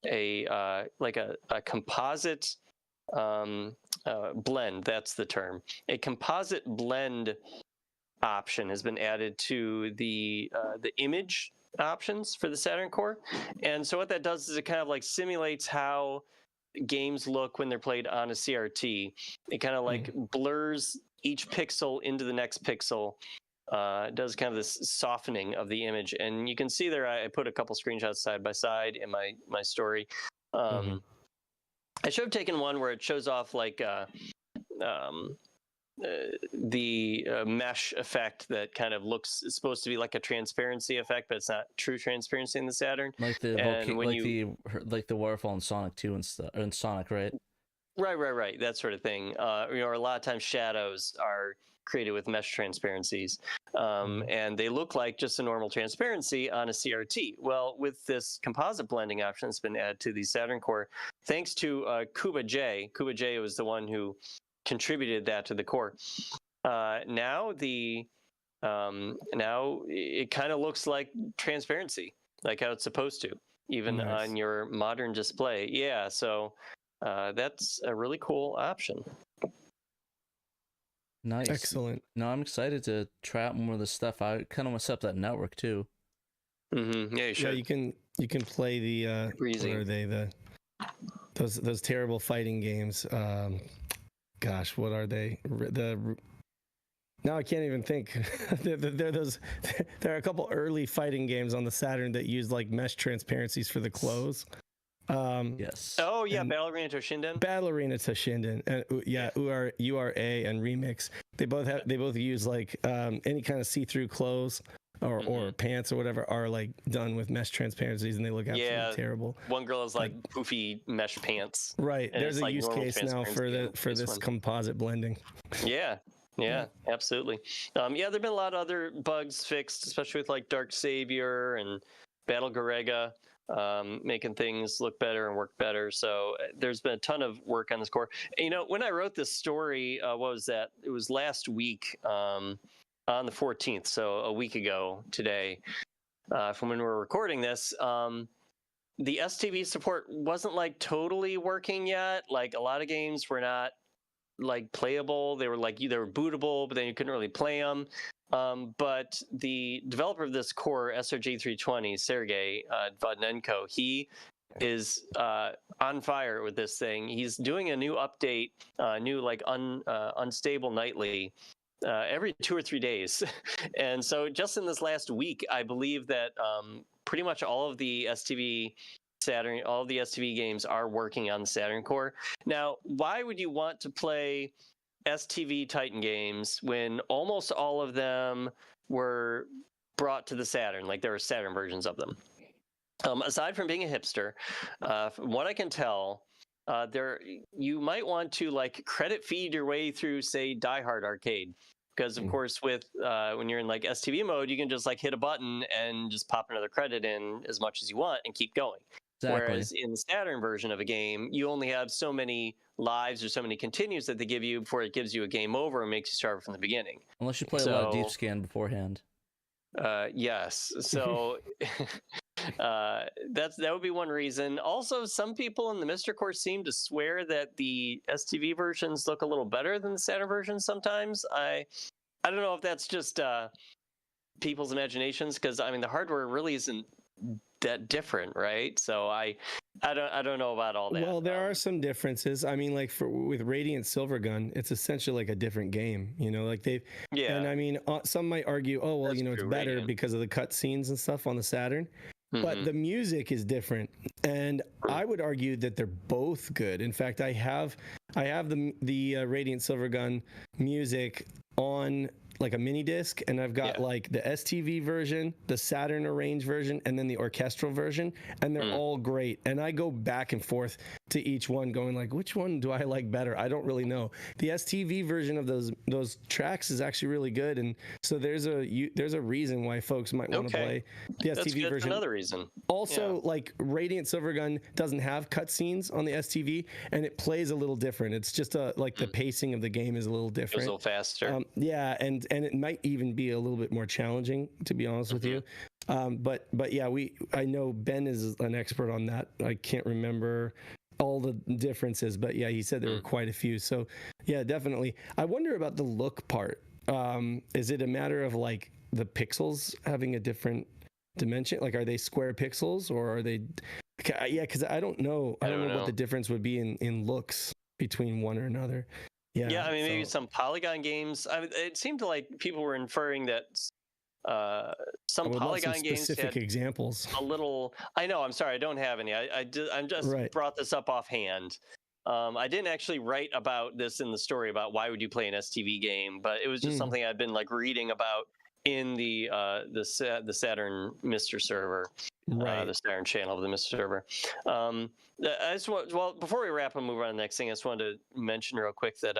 a composite blend. That's the term. A composite blend option has been added to the image options for the Saturn core. And so what that does is it kind of like simulates how games look when they're played on a CRT. It kind of like blurs each pixel into the next pixel. It does kind of this softening of the image. And you can see there, I put a couple screenshots side by side in my story. I should have taken one where it shows off like the mesh effect that kind of looks, it's supposed to be like a transparency effect, but it's not true transparency in the Saturn. Like the the waterfall in Sonic 2 and stuff, in Sonic, right? Right. That sort of thing. Or a lot of times shadows are created with mesh transparencies, and they look like just a normal transparency on a CRT. Well, with this composite blending option that's been added to the Saturn core, thanks to Kuba J was the one who contributed that to the core. Now it kind of looks like transparency, like how it's supposed to, even on your modern display. Yeah, so that's a really cool option. Nice. Excellent. No, I'm excited to try out more of this stuff. I kind of want to set up that network too. Yeah, you should. Yeah, you can play the what are they, those terrible fighting games. Gosh, what are they? Now I can't even think. There are a couple early fighting games on the Saturn that used like mesh transparencies for the clothes. Yes. Oh yeah, and Battle Arena Toshinden. Battle Arena Toshinden and URA and Remix. They both use like any kind of see-through clothes or pants or whatever are like done with mesh transparencies, and they look absolutely terrible. One girl has like poofy mesh pants. Right. And There's a like use case now for this one. composite blending. Yeah, absolutely. There've been a lot of other bugs fixed, especially with like Dark Savior and Battle Garega, making things look better and work better. So there's been a ton of work on this core. And, when I wrote this story, what was that? It was last week on the 14th, so a week ago today, from when we were recording this. The STV support wasn't like totally working yet. Like a lot of games were not like playable. They were bootable, but then you couldn't really play them. But the developer of this core, SRG320, Sergey Vodnenko, he is on fire with this thing. He's doing a new update, unstable nightly, every 2 or 3 days. And so just in this last week, I believe that pretty much all of the STV Saturn, all of the STV games are working on the Saturn core. Now, why would you want to play STV Titan games when almost all of them were brought to the Saturn? Like there were Saturn versions of them. Aside from being a hipster, from what I can tell, you might want to like credit feed your way through, say, Die Hard Arcade. Because of course, with when you're in like STV mode, you can just like hit a button and just pop another credit in as much as you want and keep going. Exactly. Whereas in the Saturn version of a game, you only have so many lives or so many continues that they give you before it gives you a game over and makes you start from the beginning. Unless you play a lot of Deep Scan beforehand. Yes. So that would be one reason. Also, some people in the MiSTer course seem to swear that the STV versions look a little better than the Saturn versions sometimes. I don't know if that's just people's imaginations, because I mean the hardware really isn't that different, right? So I don't know about all that. Well, there are some differences. I mean, like with Radiant Silvergun, it's essentially like a different game. Like they've And I mean, some might argue, oh well, it's better Radiant because of the cutscenes and stuff on the Saturn. But the music is different, and I would argue that they're both good. In fact, I have the Radiant Silvergun music on like a mini disc, and I've got like the STV version, the Saturn arranged version, and then the orchestral version, and they're all great. And I go back and forth to each one, going like, which one do I like better? I don't really know. The STV version of those tracks is actually really good, and so there's a reason why folks might want to play the STV version. Another reason. Also, like Radiant Silvergun doesn't have cutscenes on the STV, and it plays a little different. It's just like the pacing of the game is a little different. It's a little faster. And it might even be a little bit more challenging, to be honest with you. But yeah, I know Ben is an expert on that. I can't remember all the differences, but yeah, he said there were quite a few. So yeah, definitely. I wonder about the look part. Is it a matter of like the pixels having a different dimension? Like, are they square pixels, or are they? Yeah, because I don't know. I don't know what the difference would be in looks between one or another. Yeah, I mean, maybe some polygon games. I mean, it seemed like people were inferring that some polygon games specific had examples. A little. I know. I'm sorry, I don't have any. I'm just brought this up offhand. I didn't actually write about this in the story about why would you play an STV game, but it was just something I'd been like reading about in the Saturn MiSTer server. The Saturn channel of the MiSTer server. Before we wrap and move on to the next thing, I just wanted to mention real quick that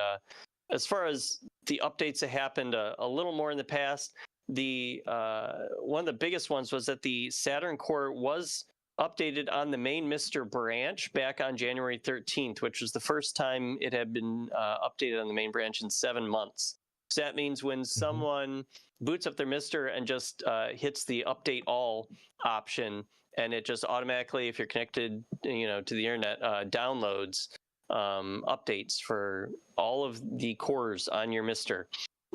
as far as the updates that happened a little more in the past, one of the biggest ones was that the Saturn core was updated on the main MiSTer branch back on January 13th, which was the first time it had been updated on the main branch in 7 months. So that means when someone boots up their MiSTer and just hits the update all option, and it just automatically, if you're connected, to the internet, downloads updates for all of the cores on your MiSTer,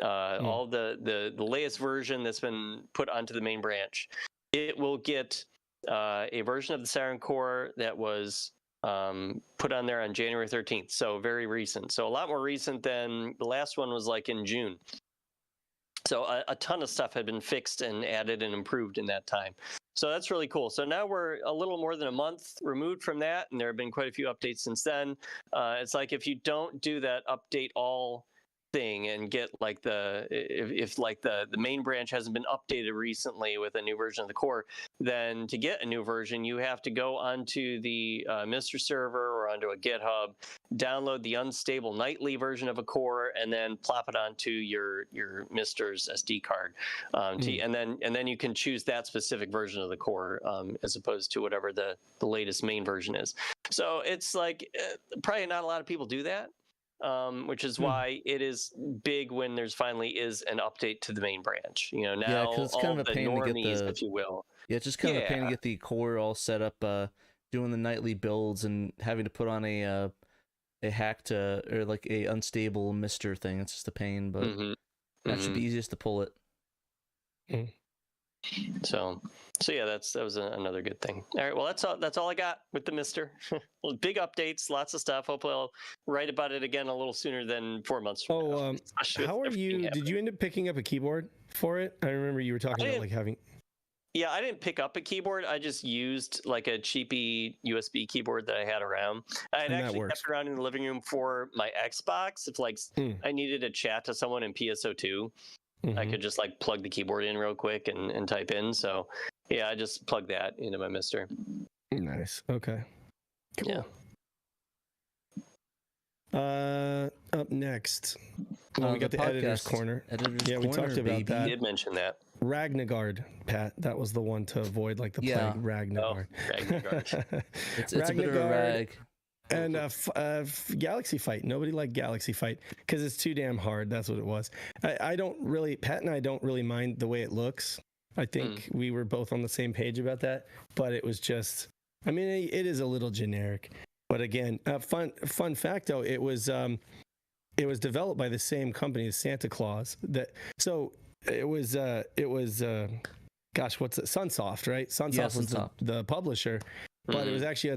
all the latest version that's been put onto the main branch. It will get a version of the Saturn core that was put on there on January 13th, so very recent. So a lot more recent than the last one was like in June. So a ton of stuff had been fixed and added and improved in that time. So that's really cool. So now we're a little more than a month removed from that, and there have been quite a few updates since then. It's like if you don't do that update all thing and get like if like the main branch hasn't been updated recently with a new version of the core, then to get a new version you have to go onto the MiSTer server or onto a GitHub, download the unstable nightly version of a core, and then plop it onto your MiSTer's SD card, and then you can choose that specific version of the core as opposed to whatever the latest main version is. So it's like probably not a lot of people do that. Which is why it is big when there's finally is an update to the main branch. You know, now because it's all kind of a the pain to get normies, the, if you will. Yeah, it's just kind of a pain to get the core all set up, doing the nightly builds and having to put on a hacked or like a unstable MiSTer thing. It's just a pain, but that should be easiest to pull it. So yeah, that was another good thing. All right, well that's all I got with the MiSTer. Well, big updates, lots of stuff. Hopefully I'll write about it again a little sooner than 4 months from now. How are you? Did you end up picking up a keyboard for it? I remember you were talking about like having. Yeah, I didn't pick up a keyboard. I just used like a cheapy USB keyboard that I had around. I had actually kept around in the living room for my Xbox. If like I needed to chat to someone in PSO2. I could just like plug the keyboard in real quick and type in. So yeah, I just plugged that into my MiSTer. Nice. Okay. Cool. Yeah. Up next, we got the editor's corner. We talked about that. You did mention that. Ragnagard, Pat. That was the one to avoid, like the plague. Ragnagard. Oh, Ragnagard. it's a bit of a rag. And Galaxy Fight. Nobody liked Galaxy Fight because it's too damn hard. That's what it was. I don't really, Pat and I don't really mind the way it looks. I think we were both on the same page about that. But it was just, I mean, it is a little generic. But again, fun fact though, it was developed by the same company as Santa Claus. So it was gosh, what's it? Sunsoft, right? Sunsoft was the publisher, but it was actually a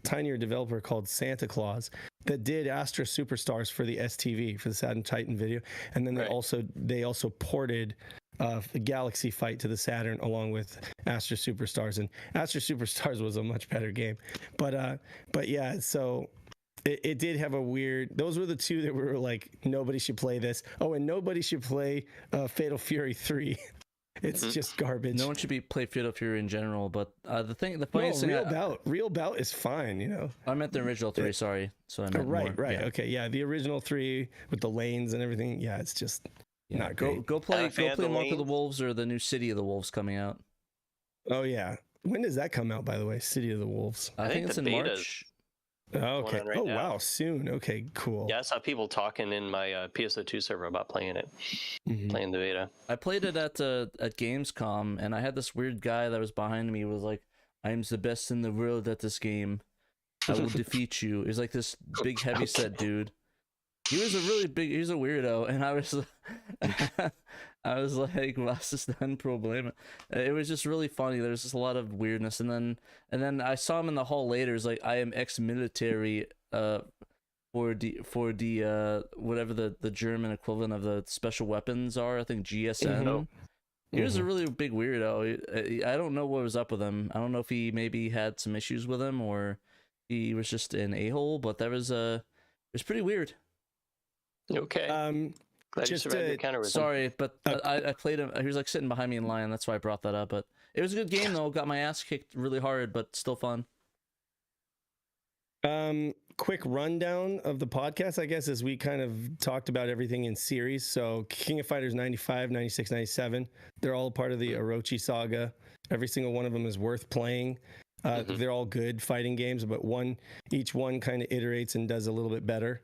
tinier developer called Santa Claus that did Astra Superstars for the STV, for the Saturn Titan video, and then they also ported Galaxy Fight to the Saturn along with Astra Superstars, and Astra Superstars was a much better game, but yeah, so it did have a weird. Those were the two that were like nobody should play this. Oh, and nobody should play Fatal Fury 3. It's just garbage. No one should play Fatal Fury in general, but the funniest thing, Real Bout is fine, you know. I meant the original 3. Sorry, so I meant right. Yeah. Okay, yeah, the original 3 with the lanes and everything. Yeah, it's just not great. Go play Mark of the Wolves or the new City of the Wolves coming out. Oh yeah, when does that come out? By the way, City of the Wolves. I think it's in March. Oh, okay. Wow, soon. Okay, cool. Yeah, I saw people talking in my PSO2 server about playing it, playing the beta. I played it at Gamescom, and I had this weird guy that was behind me. Was like, "I'm the best in the world at this game. I will defeat you." It was like this big, heavy-set dude. He was he was a weirdo, and I was like, "Was ist ein Problem?" It was just really funny. There was just a lot of weirdness, and then I saw him in the hall later. It's like, I am ex-military, for the whatever the German equivalent of the special weapons are. I think GSN. He was a really big weirdo. I don't know what was up with him. I don't know if he maybe had some issues with him or he was just an a-hole. But it was pretty weird. Okay. Sorry, but I played him. He was like sitting behind me in line. That's why I brought that up. But it was a good game though. Got my ass kicked really hard, but still fun. Quick rundown of the podcast, I guess, as we kind of talked about everything in series. So King of Fighters 95, 96, 97, they're all a part of the Orochi saga. Every single one of them is worth playing. They're all good fighting games, but each one kind of iterates and does a little bit better.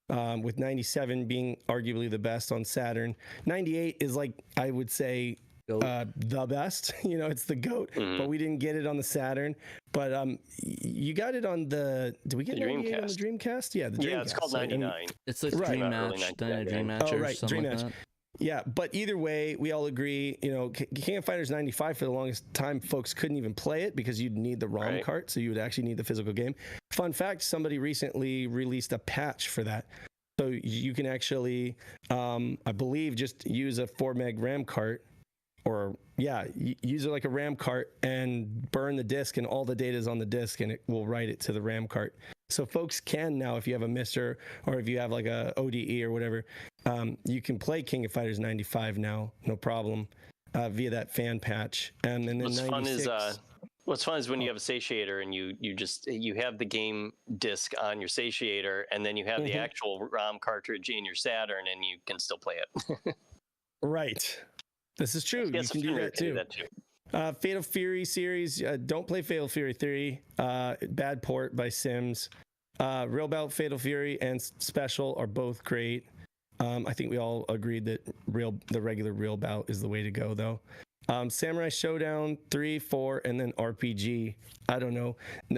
With 97 being arguably the best on Saturn. 98 is like, I would say, the best. You know, it's the GOAT, but we didn't get it on the Saturn. But you got it on the... Did we get 98 on the Dreamcast? Yeah, the Dreamcast. Yeah, it's called 99. It's like Dream Match, Dream Match or something like that. Yeah, but either way, we all agree, you know, King of Fighters 95, for the longest time, folks couldn't even play it because you'd need the ROM cart, so you would actually need the physical game. Fun fact, somebody recently released a patch for that. So you can actually, I believe, just use a 4 meg RAM cart, or use it like a RAM cart and burn the disk, and all the data is on the disk, and it will write it to the RAM cart. So folks can now, if you have a MiSTer or if you have like a ODE or whatever, you can play King of Fighters 95 now, no problem, via that fan patch. And then What's 96. fun is when you have a satiator and you have the game disc on your satiator, and then you have the actual ROM cartridge in your Saturn, and you can still play it. Right. This is true. Yes, You can do that too. Fatal Fury series. Don't play Fatal Fury 3. Bad port by Sims. Real Bout, Fatal Fury, and Special are both great. I think we all agreed that the regular Real Bout is the way to go, though. Samurai Showdown 3, 4, and then RPG. I don't know.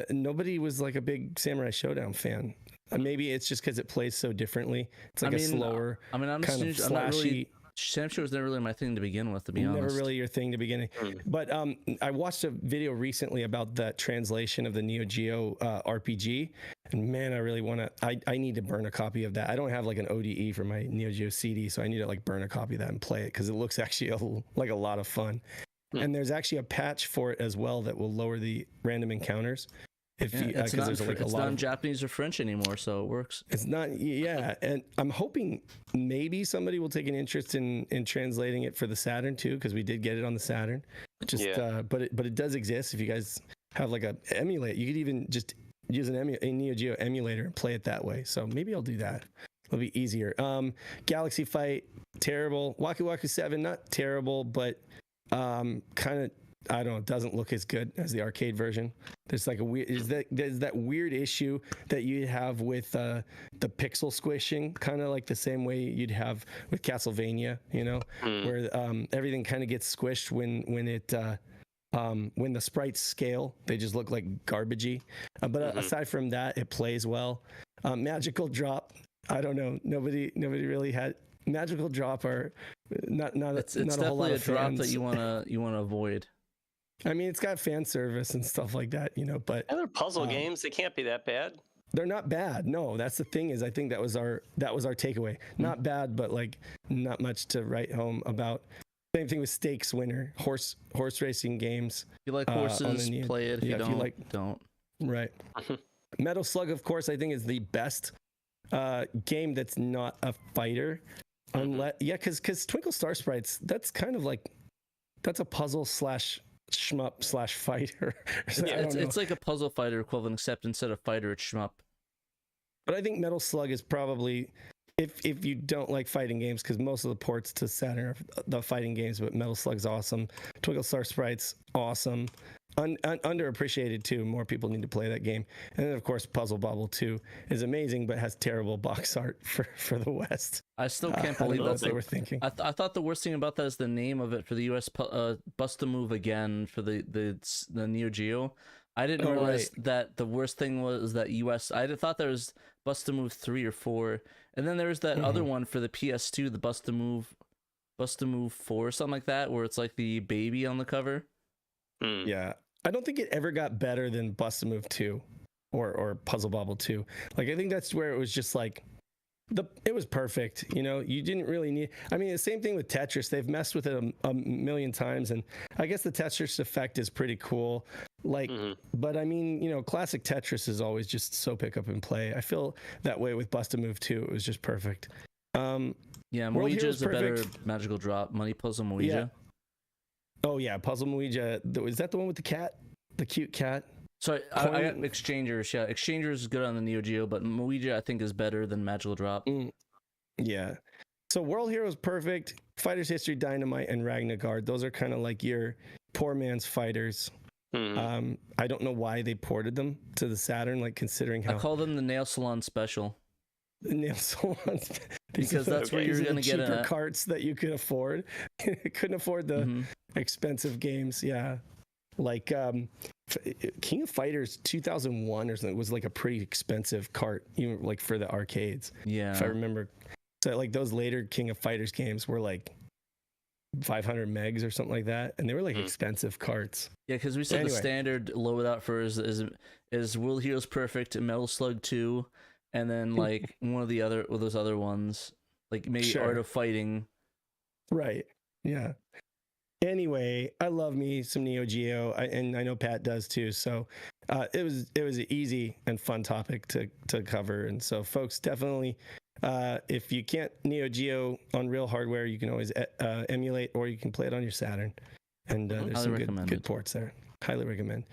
Nobody was like a big Samurai Showdown fan. Maybe it's just because it plays so differently. It's like a slower, kind of flashy. Sam Show was never really my thing to begin with, to be honest. Never really your thing to begin. But I watched a video recently about the translation of the Neo Geo RPG, and man, I really want to. I need to burn a copy of that. I don't have like an ODE for my Neo Geo CD, so I need to like burn a copy of that and play it, because it looks actually like a lot of fun. And there's actually a patch for it as well that will lower the random encounters. It's not in Japanese or French anymore, so it works. It's not, and I'm hoping maybe somebody will take an interest in translating it for the Saturn too, because we did get it on the Saturn. But it does exist. If you guys have like a emulate, you could even just use a Neo Geo emulator and play it that way. So maybe I'll do that. It'll be easier. Galaxy Fight, terrible. Waku Waku 7, not terrible, but kind of, I don't know, it doesn't look as good as the arcade version. There's like there's that weird issue that you have with the pixel squishing, kind of like the same way you'd have with Castlevania, where everything kind of gets squished when the sprites scale. They just look like garbagey. But aside from that, it plays well. Magical Drop, I don't know. Nobody really had Magical Drop, or not it's not a whole lot definitely a of drop fans. that you wanna avoid. I mean, it's got fan service and stuff like that, but And they're puzzle games. They can't be that bad. they're not bad. No, that's the thing, is I think that was our takeaway. Not bad, but like not much to write home about. Same thing with Stakes Winner, horse racing games. If you like horses, play it. If you don't, don't. Right. Metal Slug, of course, I think is the best game that's not a fighter. Because Twinkle Star Sprites, that's kind of like, that's a puzzle / shmup / fighter. It's like a puzzle fighter equivalent, except instead of fighter, it's shmup. But I think Metal Slug is probably, if you don't like fighting games, because most of the ports to Saturn are the fighting games, but Metal Slug's awesome. Twinkle Star Sprites, awesome. Underappreciated too. More people need to play that game. And then of course Puzzle Bobble 2 is amazing, but has terrible box art for the West. I still can't believe that's what they were thinking. I thought the worst thing about that is the name of it for the US, Bust a Move Again for the Neo Geo. I didn't realize that the worst thing was that US. I thought there was Bust a Move 3 or 4, and then there was that other one for the PS2, the Bust a Move 4 or something like that, where it's like the baby on the cover. Yeah, I don't think it ever got better than Bust a Move 2 or Puzzle Bobble 2. Like, I think that's where it was just like it was perfect. You didn't really need. I mean, the same thing with Tetris. They've messed with it a million times, and I guess the Tetris effect is pretty cool. Like, but I mean, classic Tetris is always just so pick up and play. I feel that way with Bust a Move 2. It was just perfect. Yeah, Moija is a better Magical Drop. Money Puzzle Moija. Yeah. Oh yeah, Puzzle Moija. Is that the one with the cat? The cute cat? Sorry, I got Exchangers. Yeah, Exchangers is good on the Neo Geo, but Moija I think is better than Magical Drop. Yeah. So World Heroes perfect, Fighters History Dynamite, and Ragnagard. Those are kind of like your poor man's fighters. I don't know why they ported them to the Saturn, like considering how. I call them the Nail Salon Special. The Nail Salons. Because that's where you're going to get cheaper carts that you could afford. Couldn't afford the expensive games. Yeah. Like King of Fighters 2001 or something was like a pretty expensive cart, even like for the arcades. Yeah. If I remember. So like those later King of Fighters games were like 500 megs or something like that, and they were like expensive carts. Yeah, because we said the standard loadout for is World Heroes Perfect, Metal Slug 2, and then like one of those other ones, like maybe Art of Fighting. Right. Yeah. Anyway, I love me some Neo Geo, and I know Pat does too. So it was an easy and fun topic to cover. And so, folks, definitely, if you can't Neo Geo on real hardware, you can always emulate, or you can play it on your Saturn. And there's some good ports there. Highly recommend.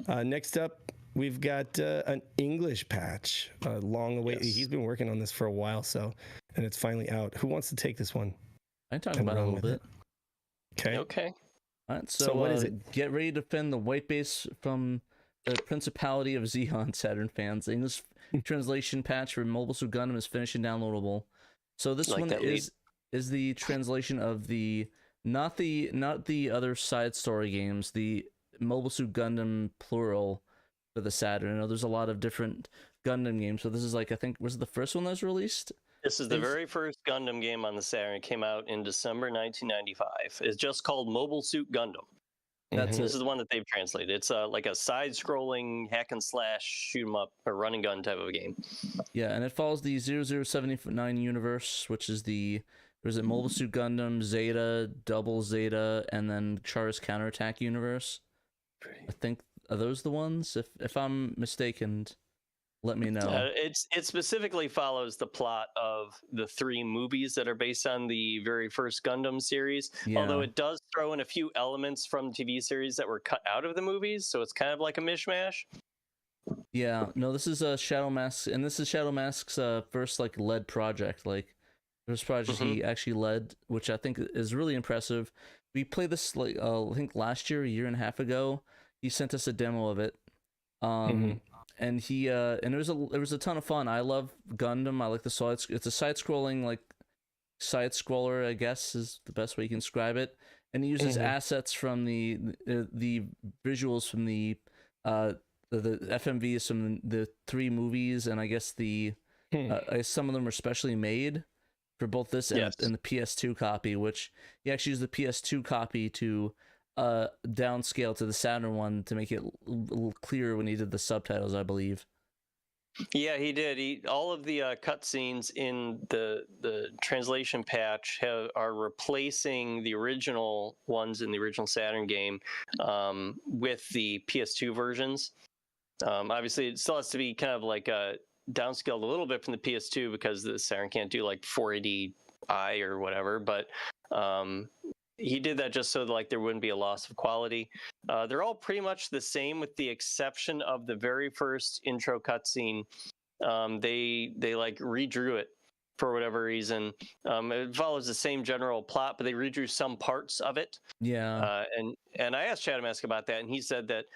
Next up, we've got an English patch, long awaited. Yes. He's been working on this for a while, and it's finally out. Who wants to take this one? I can talk about it a little bit. Okay. All right, so what is it? Get ready to defend the white base from the Principality of Zeon, Saturn fans. The English translation patch for Mobile Suit Gundam is finished and downloadable. So this one is the translation of not the other side story games, the Mobile Suit Gundam plural for the Saturn. I know there's a lot of different Gundam games, so this is like, I think, was it the first one that was released? This is the very first Gundam game on the Saturn. It came out in December 1995. It's just called Mobile Suit Gundam. This is the one that they've translated. It's like a side-scrolling hack and slash shoot 'em up or run and gun type of a game. Yeah, and it follows the 0079 universe, which is Mobile Suit Gundam, Zeta, Double Zeta, and then Char's Counterattack universe. I think, are those the ones? If I'm mistaken, let me know. It specifically follows the plot of the 3 movies that are based on the very first Gundam series. Yeah. Although it does throw in a few elements from TV series that were cut out of the movies, so it's kind of like a mishmash. Yeah, no, this is Shadow Mask, and this is Shadow Mask's first like led project. Like, first project he actually led, which I think is really impressive. We played this like I think last year, a year and a half ago. He sent us a demo of it. And he and it was a ton of fun. I love Gundam. I like the side. It's a side-scrolling like side scroller, I guess is the best way you can describe it. And he uses assets from the visuals from the FMVs from the 3 movies, and I guess some of them are specially made for both this and the PS2 copy. Which he actually used the PS2 copy to downscale to the Saturn one to make it a little clearer when he did the subtitles, I believe. Yeah, he did. All of the cutscenes in the translation patch are replacing the original ones in the original Saturn game with the PS2 versions. Obviously, it still has to be kind of like downscaled a little bit from the PS2 because the Saturn can't do like 480i or whatever, but he did that just so like there wouldn't be a loss of quality. They're all pretty much the same with the exception of the very first intro cutscene. They like redrew it for whatever reason. It follows the same general plot, but they redrew some parts of it. Yeah. And I asked Shadow Mask about that, and he said that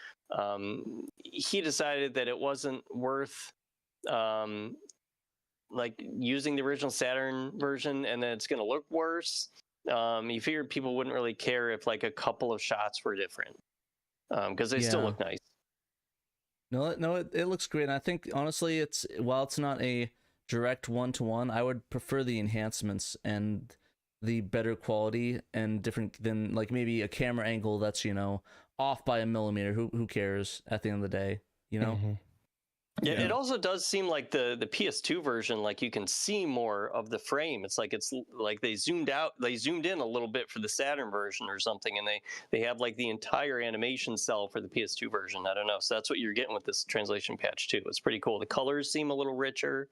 he decided that it wasn't worth like using the original Saturn version, and that it's going to look worse. He figured people wouldn't really care if like a couple of shots were different, because they still look nice. No, it looks great. And I think honestly, while it's not a direct 1-to-1, I would prefer the enhancements and the better quality and different than like maybe a camera angle that's off by a millimeter. Who cares at the end of the day, Yeah, it also does seem like the PS2 version, like you can see more of the frame. It's like they zoomed in a little bit for the Saturn version or something, and they have like the entire animation cell for the PS2 version. I don't know. So that's what you're getting with this translation patch too. It's pretty cool. The colors seem a little richer,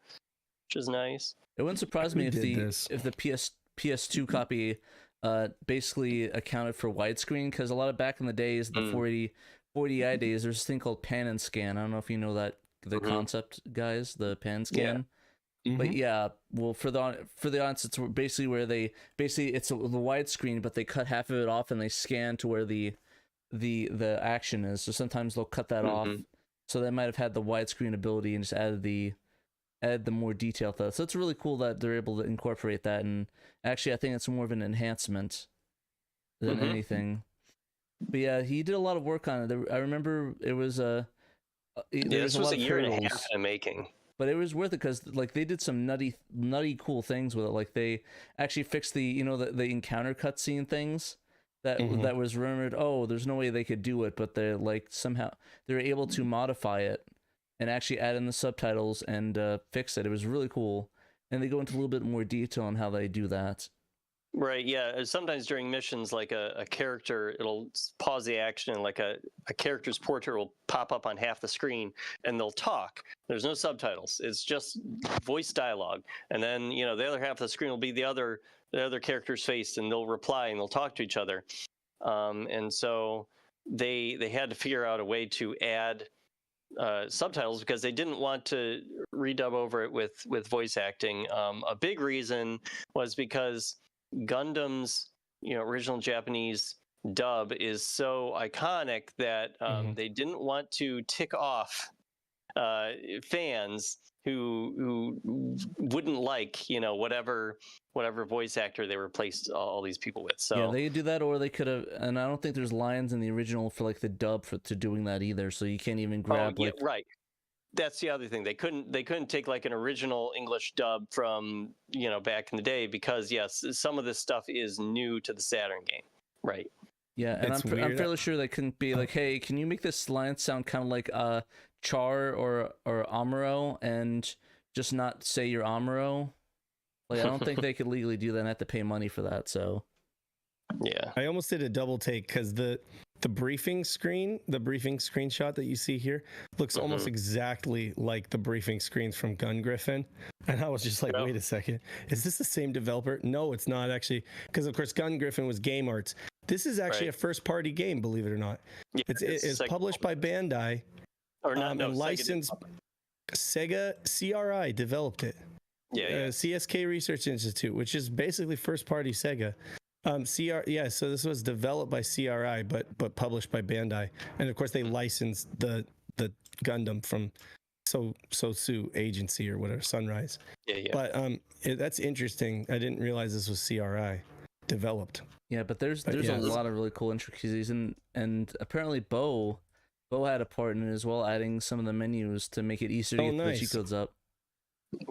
which is nice. It wouldn't surprise me if the PS2 copy basically accounted for widescreen, because a lot of back in the days, the 40i days, there's this thing called pan and scan. I don't know if you know that. The concept, guys, the pan scan. But yeah, well, for the audience, it's basically where it's the widescreen, but they cut half of it off and they scan to where the action is. So sometimes they'll cut that off. So they might have had the widescreen ability and just added the more detail to that. So it's really cool that they're able to incorporate that. And actually, I think it's more of an enhancement than anything. But yeah, he did a lot of work on it. I remember it was this was a year and a half in the making, but it was worth it because like they did some nutty cool things with it. Like they actually fixed the encounter cutscene things that was rumored. Oh, there's no way they could do it, but they're like somehow they're able to modify it and actually add in the subtitles and fix it. It was really cool, and they go into a little bit more detail on how they do that. Right, yeah. Sometimes during missions, like a character, it'll pause the action, and like a character's portrait will pop up on half the screen, and they'll talk. There's no subtitles. It's just voice dialogue. And then, the other half of the screen will be the other character's face, and they'll reply, and they'll talk to each other. And so they had to figure out a way to add subtitles because they didn't want to redub over it with voice acting. A big reason was because Gundam's original Japanese dub is so iconic that they didn't want to tick off fans who wouldn't like whatever voice actor they replaced all these people with. So yeah, they could do that, or they could have. And I don't think there's lines in the original for like the dub to doing that either. So you can't even grab right. That's the other thing. They couldn't take like an original English dub from back in the day because yes, some of this stuff is new to the Saturn game. Right. Yeah, and I'm fairly sure they couldn't be like, hey, can you make this line sound kind of like Char or Amuro and just not say you're Amuro? Like, I don't think they could legally do that and have to pay money for that. So yeah, I almost did a double take because the briefing screenshot that you see here looks almost exactly like the briefing screens from Gun Griffin, and I was just like, wait a second, is this the same developer? No, it's not actually, because of course Gun Griffin was Game Arts. This is actually a first-party game, believe it or not. Yeah, it's published by Bandai, or not, and licensed. Sega CRI developed it. CSK Research Institute, which is basically first-party Sega. So this was developed by CRI, but published by Bandai, and of course they licensed the Gundam from Sosu Agency or whatever, Sunrise. But that's interesting. I didn't realize this was CRI developed. Yeah, but there's a lot of really cool intricacies, and apparently Bo had a part in it as well, adding some of the menus to make it easier to get the cheat codes up.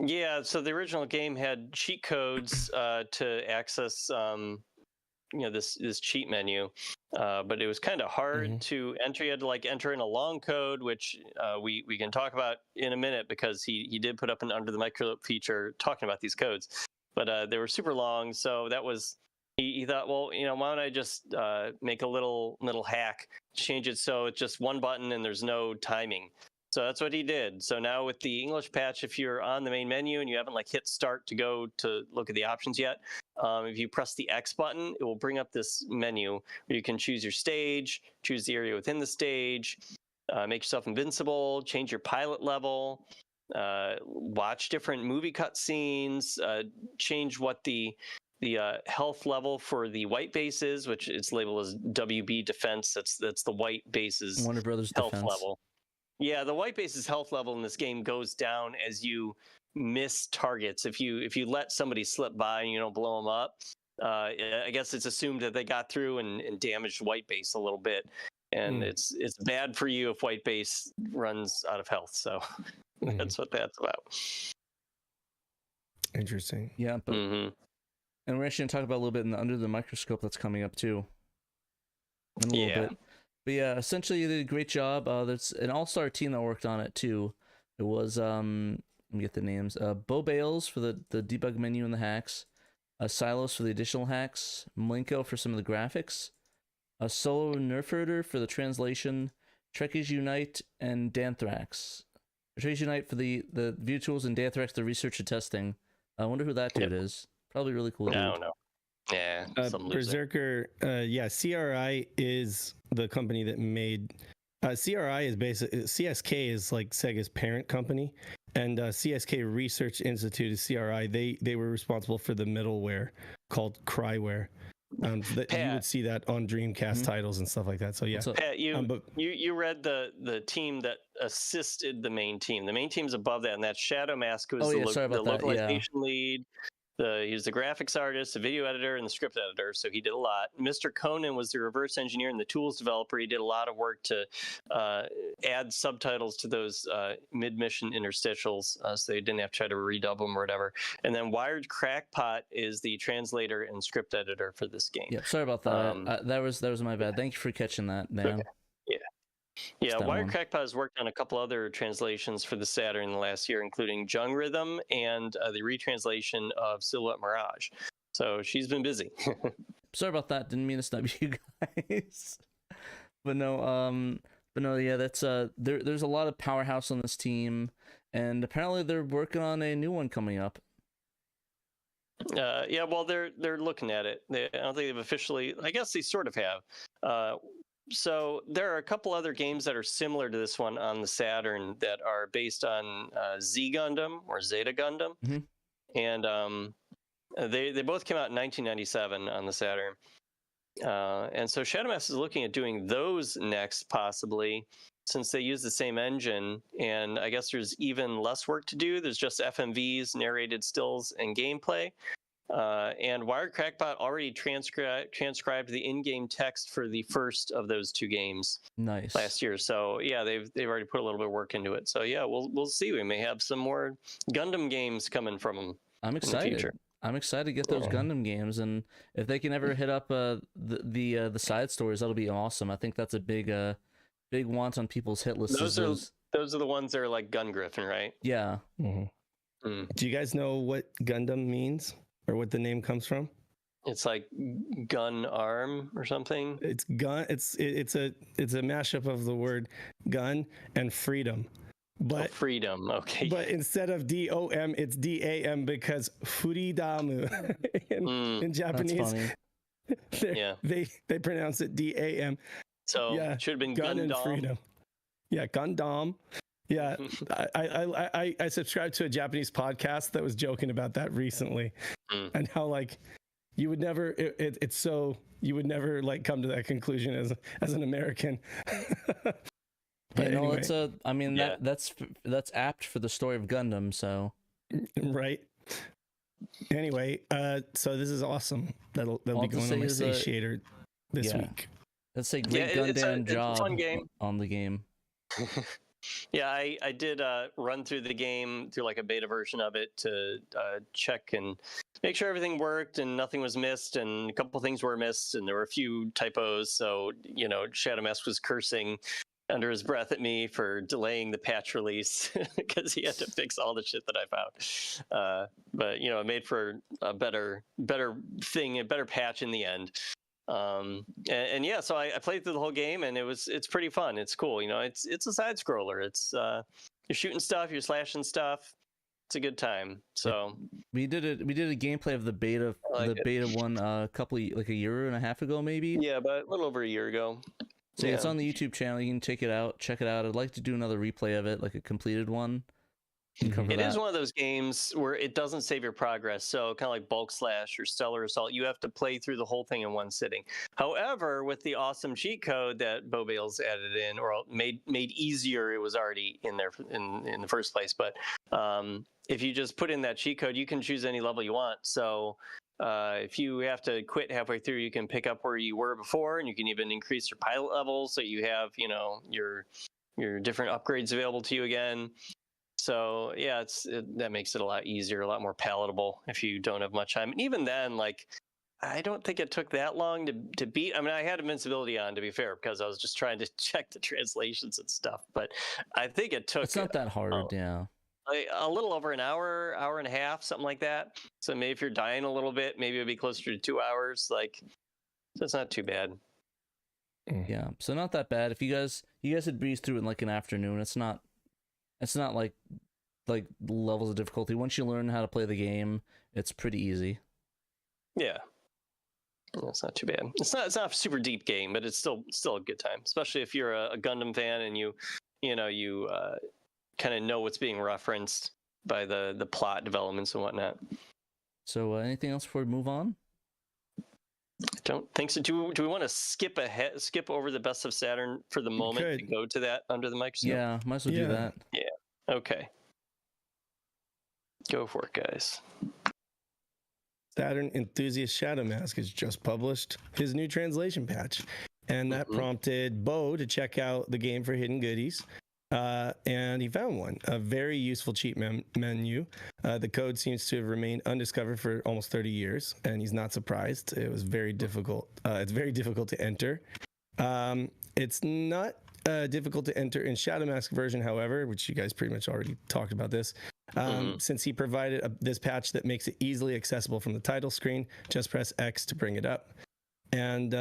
Yeah, so the original game had cheat codes to access this cheat menu, but it was kind of hard to enter. You had to like enter in a long code, which we can talk about in a minute because he did put up an under the microscope feature talking about these codes, but they were super long. So that was he thought, well, why don't I just make a little hack, change it so it's just one button and there's no timing. So that's what he did. So now with the English patch, if you're on the main menu and you haven't like hit start to go to look at the options yet, if you press the X button, it will bring up this menu where you can choose your stage, choose the area within the stage, make yourself invincible, change your pilot level, watch different movie cutscenes, change what the health level for the white base is, which it's labeled as WB defense. That's the white base's Warner Brothers health defense level. Yeah, the white base's health level in this game goes down as you miss targets. If you let somebody slip by and you don't blow them up, I guess it's assumed that they got through and damaged white base a little bit, and it's bad for you if white base runs out of health. So that's what that's about. Interesting. Yeah, but and we're actually gonna talk about a little bit in the under the microscope that's coming up too. In a little bit. But yeah, essentially you did a great job. There's an all-star team that worked on it too. It was let me get the names. Bo Bales for the debug menu and the hacks. Silos for the additional hacks. Malenko for some of the graphics. Solo Nerfherder for the translation. Trekkies Unite and Danthrax. Trekkies Unite for the view tools and Danthrax the research and testing. I wonder who that dude is. Probably really cool. No. Yeah. Berserker. CRI is the company that made. CRI is basically CSK is like Sega's parent company, and CSK Research Institute is CRI. They were responsible for the middleware called Cryware. That Pat, you would see that on Dreamcast titles and stuff like that. So yeah. Pat, you read the team that assisted the main team. The main team's above that, and that's Shadow Mask, who was the localization lead. He was the graphics artist, the video editor, and the script editor, so he did a lot. Mr. Conan was the reverse engineer and the tools developer. He did a lot of work to add subtitles to those mid-mission interstitials, so they didn't have to try to redub them or whatever. And then Wired Crackpot is the translator and script editor for this game. Yeah, sorry about that. That was my bad. Thank you for catching that, man. Okay. Yeah, that Wired one. Crackpot has worked on a couple other translations for the Saturn in the last year, including Jung Rhythm and the retranslation of Silhouette Mirage. So she's been busy. Sorry about that. Didn't mean to snub you guys. But no, yeah, that's there's a lot of powerhouse on this team, and apparently they're working on a new one coming up. Yeah, well, they're looking at it. I don't think they've officially. I guess they sort of have. So there are a couple other games that are similar to this one on the Saturn that are based on Z Gundam or Zeta Gundam, and they both came out in 1997 on the Saturn. And so Shadowmass is looking at doing those next, possibly, since they use the same engine. And I guess there's even less work to do. There's just FMVs, narrated stills, and gameplay. And Wired Crackpot already transcribed the in-game text for the first of those two games last year. So yeah, they've already put a little bit of work into it. So yeah, we'll see. We may have some more Gundam games coming from them. I'm excited. In the future. I'm excited to get those Gundam games, and if they can ever hit up the side stories, that'll be awesome. I think that's a big want on people's hit lists. Those are the ones that are like Gun Griffin, right? Yeah. Do you guys know what Gundam means or what the name comes from? It's like gun arm or something. It's gun. It's a mashup of the word gun and freedom. But freedom, okay. But instead of DOM, it's DAM because furidamu in Japanese. They pronounce it DAM. So yeah, should have been gun Gundam. And freedom. Yeah, Gundam. Yeah, I subscribed to a Japanese podcast that was joking about that recently, and how like you would never it's so you would never like come to that conclusion as an American. But anyway, that's apt for the story of Gundam, so right. Anyway, so this is awesome. That'll be going on my satiator this week. That's a great Gundam job fun game. On the game. Yeah, I did run through the game through like a beta version of it to check and make sure everything worked and nothing was missed, and a couple things were missed and there were a few typos. So Shadowmass was cursing under his breath at me for delaying the patch release because he had to fix all the shit that I found. But it made for a better thing, a better patch in the end. And yeah, so I played through the whole game, and it's pretty fun. It's cool. It's a side scroller. It's you're shooting stuff, you're slashing stuff. It's a good time. So we did a gameplay of the beta one a year and a half ago, maybe. Yeah, but a little over a year ago. So it's on the YouTube channel. You can check it out. I'd like to do another replay of it, like a completed one. It is one of those games where it doesn't save your progress. So kind of like Bulk Slash or Stellar Assault, you have to play through the whole thing in one sitting. However, with the awesome cheat code that Bo Bales added in or made easier, it was already in there in the first place. But if you just put in that cheat code, you can choose any level you want. So if you have to quit halfway through, you can pick up where you were before, and you can even increase your pilot level so you have your different upgrades available to you again. So yeah, that makes it a lot easier, a lot more palatable if you don't have much time. And even then, like, I don't think it took that long to beat. I mean, I had Invincibility on, to be fair, because I was just trying to check the translations and stuff. But I think it took. It's not that hard, yeah. A little over an hour and a half, something like that. So maybe if you're dying a little bit, maybe it'd be closer to 2 hours. Like, so it's not too bad. Yeah, so not that bad. If you guys had breezed through it in like an afternoon, it's not like levels of difficulty. Once you learn how to play the game, it's pretty easy. Yeah, it's not too bad. It's not a super deep game, but it's still a good time, especially if you're a Gundam fan and you kind of know what's being referenced by the plot developments and whatnot. So anything else before we move on? I don't think so. Do we want to skip over the Best of Saturn for the moment to go to that under the microscope? Yeah, might as well do that. Yeah. Okay. Go for it, guys. Saturn enthusiast Shadowmask has just published his new translation patch, and that prompted Bo to check out the game for hidden goodies. And he found one, a very useful cheat menu. The code seems to have remained undiscovered for almost 30 years, and he's not surprised. It was very difficult. It's very difficult to enter. It's not difficult to enter in Shadow Mask version, however, which you guys pretty much already talked about this. Since he provided this patch that makes it easily accessible from the title screen, just press X to bring it up. And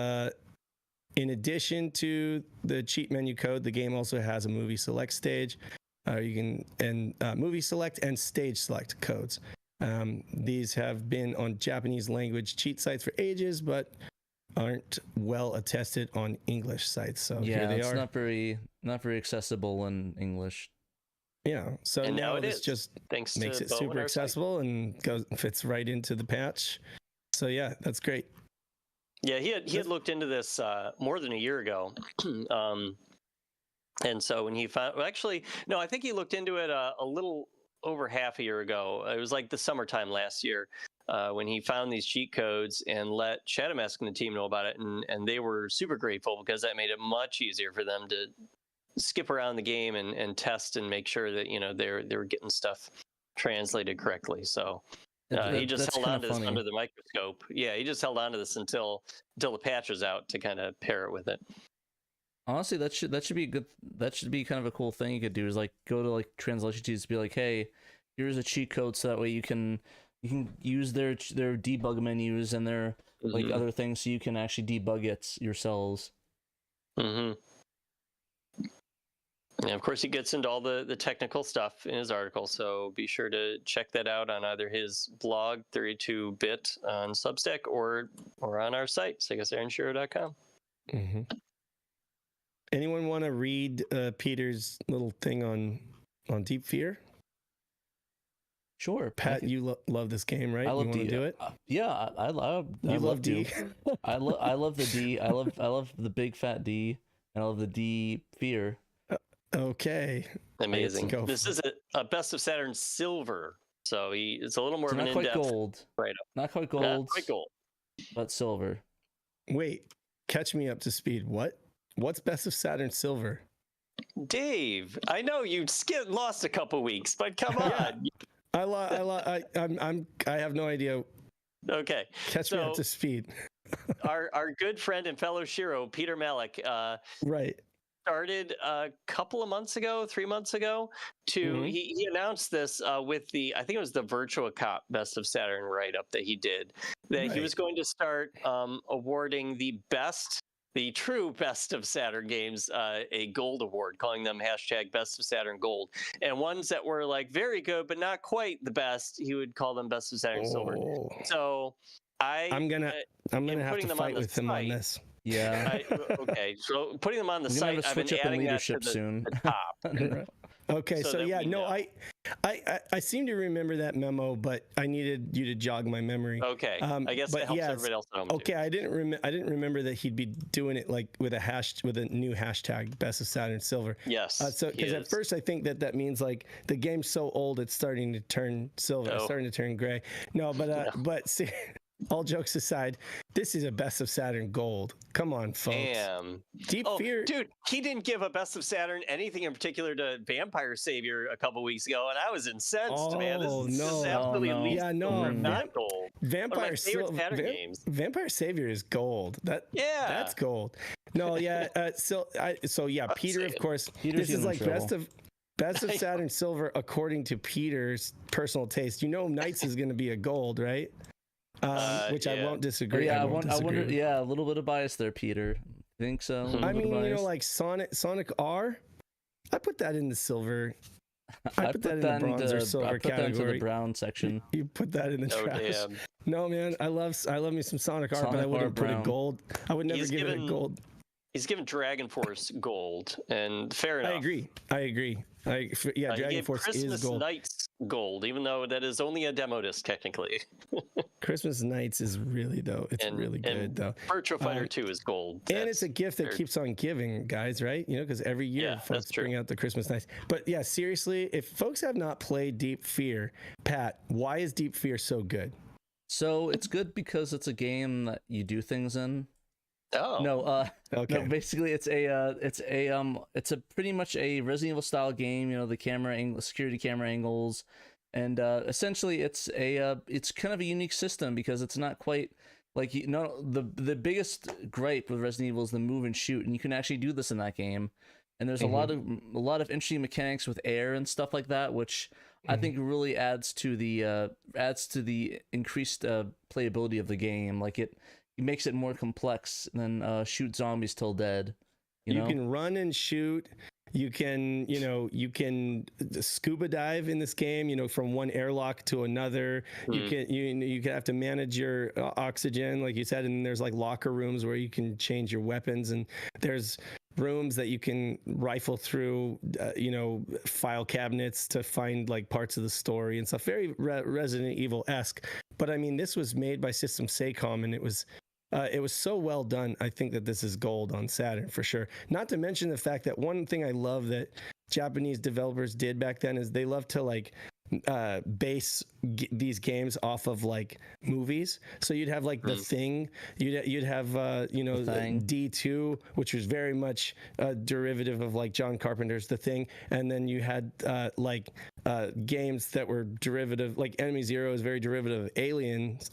in addition to the cheat menu code, the game also has a movie select stage. Movie select and stage select codes. These have been on Japanese language cheat sites for ages, but aren't well attested on English sites. So yeah, here they it's are. not very accessible in English. Yeah, so And now it this is, just thanks makes to it Bo and super our site. accessible and fits right into the patch. So yeah, that's great. Yeah, he had looked into this more than a year ago. And so when he found, well, actually, no, I think he looked into it a little over half a year ago. It was like the summertime last year when he found these cheat codes and let Shadow Mask and the team know about it. And they were super grateful because that made it much easier for them to skip around the game and test and make sure that, they were getting stuff translated correctly. So he just That's held on kinda to this funny. under the microscope. Yeah, he just held on to this until the patch was out to kind of pair it with it. Honestly, that should be good. That should be kind of a cool thing you could do, is like go to like translation teams, be like, hey, here's a cheat code, so that way you can use their debug menus and their like other things, so you can actually debug it yourselves. Mm-hmm. And of course, he gets into all the technical stuff in his article, so be sure to check that out on either his blog, 32bit on Substack, or on our site, SegaSaturnShiro.com. Mm-hmm. Anyone want to read Peter's little thing on Deep Fear? Sure, Pat, you love this game, right? I love you want to do it? Yeah, I love D? I love the D. I love the big fat D, and I love the D Fear. Okay. Amazing. Let's go. This is a Best of Saturn Silver, so it's a little more So of an not quite in-depth gold. write-up. Not quite Not gold. quite gold. But silver. Wait, catch me up to speed. What's Best of Saturn Silver? Dave, I know you lost a couple weeks, but come on. I have no idea. Okay. Catch me up to speed. our good friend and fellow Shiro, Peter Malik, Right. started a couple of months ago, 3 months ago, he announced this with I think it was the Virtua Cop Best of Saturn write-up that he did, that he was going to start awarding the true Best of Saturn games a gold award, calling them # Best of Saturn Gold. And ones that were like very good, but not quite the best, he would call them Best of Saturn Silver. So I'm gonna have to fight with him on this. Yeah. Okay, so putting them on the site, Have to I've been switch up in adding that to leadership soon. the top. Okay, So so that yeah, we no, know. I seem to remember that memo, but I needed you to jog my memory. Okay, I guess that helps everybody else at home. Okay, I didn't remember that he'd be doing it like with a new hashtag Best of Saturn Silver. Yes. So because at first I think that means like the game's so old it's starting to turn silver, it's starting to turn gray. No, but see, all jokes aside, this is a Best of Saturn Gold. Come on, folks. Damn. Deep Fear. Dude, he didn't give a Best of Saturn anything in particular to Vampire Savior a couple weeks ago, and I was incensed, man. This is absolutely elite. Yeah, no, silver, not gold. Vampire games. Vampire Savior is gold. That's gold. No, yeah. Peter, of course. Peter's this is like trouble. Best of Saturn Silver according to Peter's personal taste. Knights is going to be a gold, right? Which I won't disagree. Yeah, I wonder. Yeah, a little bit of bias there, Peter. Think so? I mean, like Sonic R. I put that in the silver. I put that in the bronze or silver category. That into the brown section. You put that in the trash. Damn. No, man, I love me some Sonic R, but I wouldn't put it gold. I would never give it a gold. He's given Dragon Force gold, and fair enough. I agree. Dragon Force Christmas is gold. Nights gold, even though that is only a demo disc technically. Christmas Nights is really really good though. Virtua Fighter 2 is gold. And it's a gift that keeps on giving, guys, right? Because every year folks bring out the Christmas Nights. But yeah, seriously, if folks have not played Deep Fear, Pat, why is Deep Fear so good? So it's good because it's a game that you do things in. Oh okay. No, basically it's a pretty much a Resident Evil style game. The security camera angles, and essentially it's kind of a unique system because it's not quite like the biggest gripe with Resident Evil is the move and shoot, and you can actually do this in that game. and there's a lot of interesting mechanics with air and stuff like that, which I think really adds to the increased playability of the game. Like it makes it more complex than shoot zombies till dead. You can run and shoot. You can scuba dive in this game, from one airlock to another. You can have to manage your oxygen, like you said, and there's like locker rooms where you can change your weapons, and there's rooms that you can rifle through, file cabinets to find like parts of the story and stuff. Very Resident Evil-esque. But I mean, this was made by System Saycom, and it was so well done. I think that this is gold on Saturn for sure. Not to mention the fact that one thing I love that Japanese developers did back then is they love to like base these games off of like movies. So you'd have like The Thing, you'd have D2, which was very much a derivative of like John Carpenter's The Thing, and then you had games that were derivative, like Enemy Zero is very derivative of Aliens.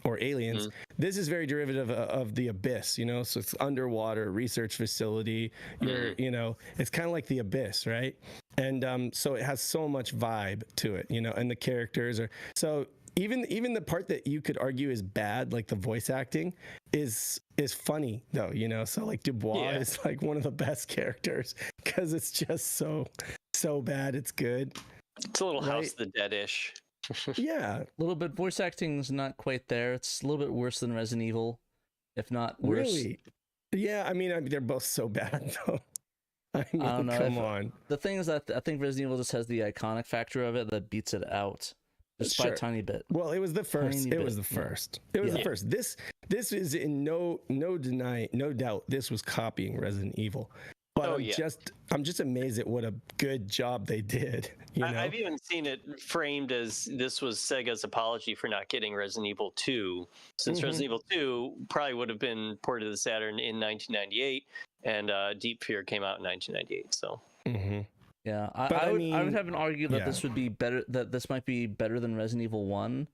This is very derivative of The Abyss, so it's underwater research facility. It's kind of like The Abyss, right? And so it has so much vibe to it, and the characters are so even the part that you could argue is bad, like the voice acting, is funny though, So like Dubois is like one of the best characters because it's just so bad it's good. It's a little House of the Dead-ish. Yeah, a little bit. Voice acting's not quite there. It's a little bit worse than Resident Evil, if not worse. Really? Yeah, I mean they're both so bad though. I don't know. Come on. The thing is that I think Resident Evil just has the iconic factor of it that beats it out, just by a tiny bit. Well, it was the first. It was the first. This is in no doubt. This was copying Resident Evil. But I'm just amazed at what a good job they did. I've even seen it framed as this was Sega's apology for not getting Resident Evil 2, since Resident Evil 2 probably would have been ported to the Saturn in 1998, and Deep Fear came out in 1998. So. Yeah, I would have an argument that this would be better. That this might be better than Resident Evil 1,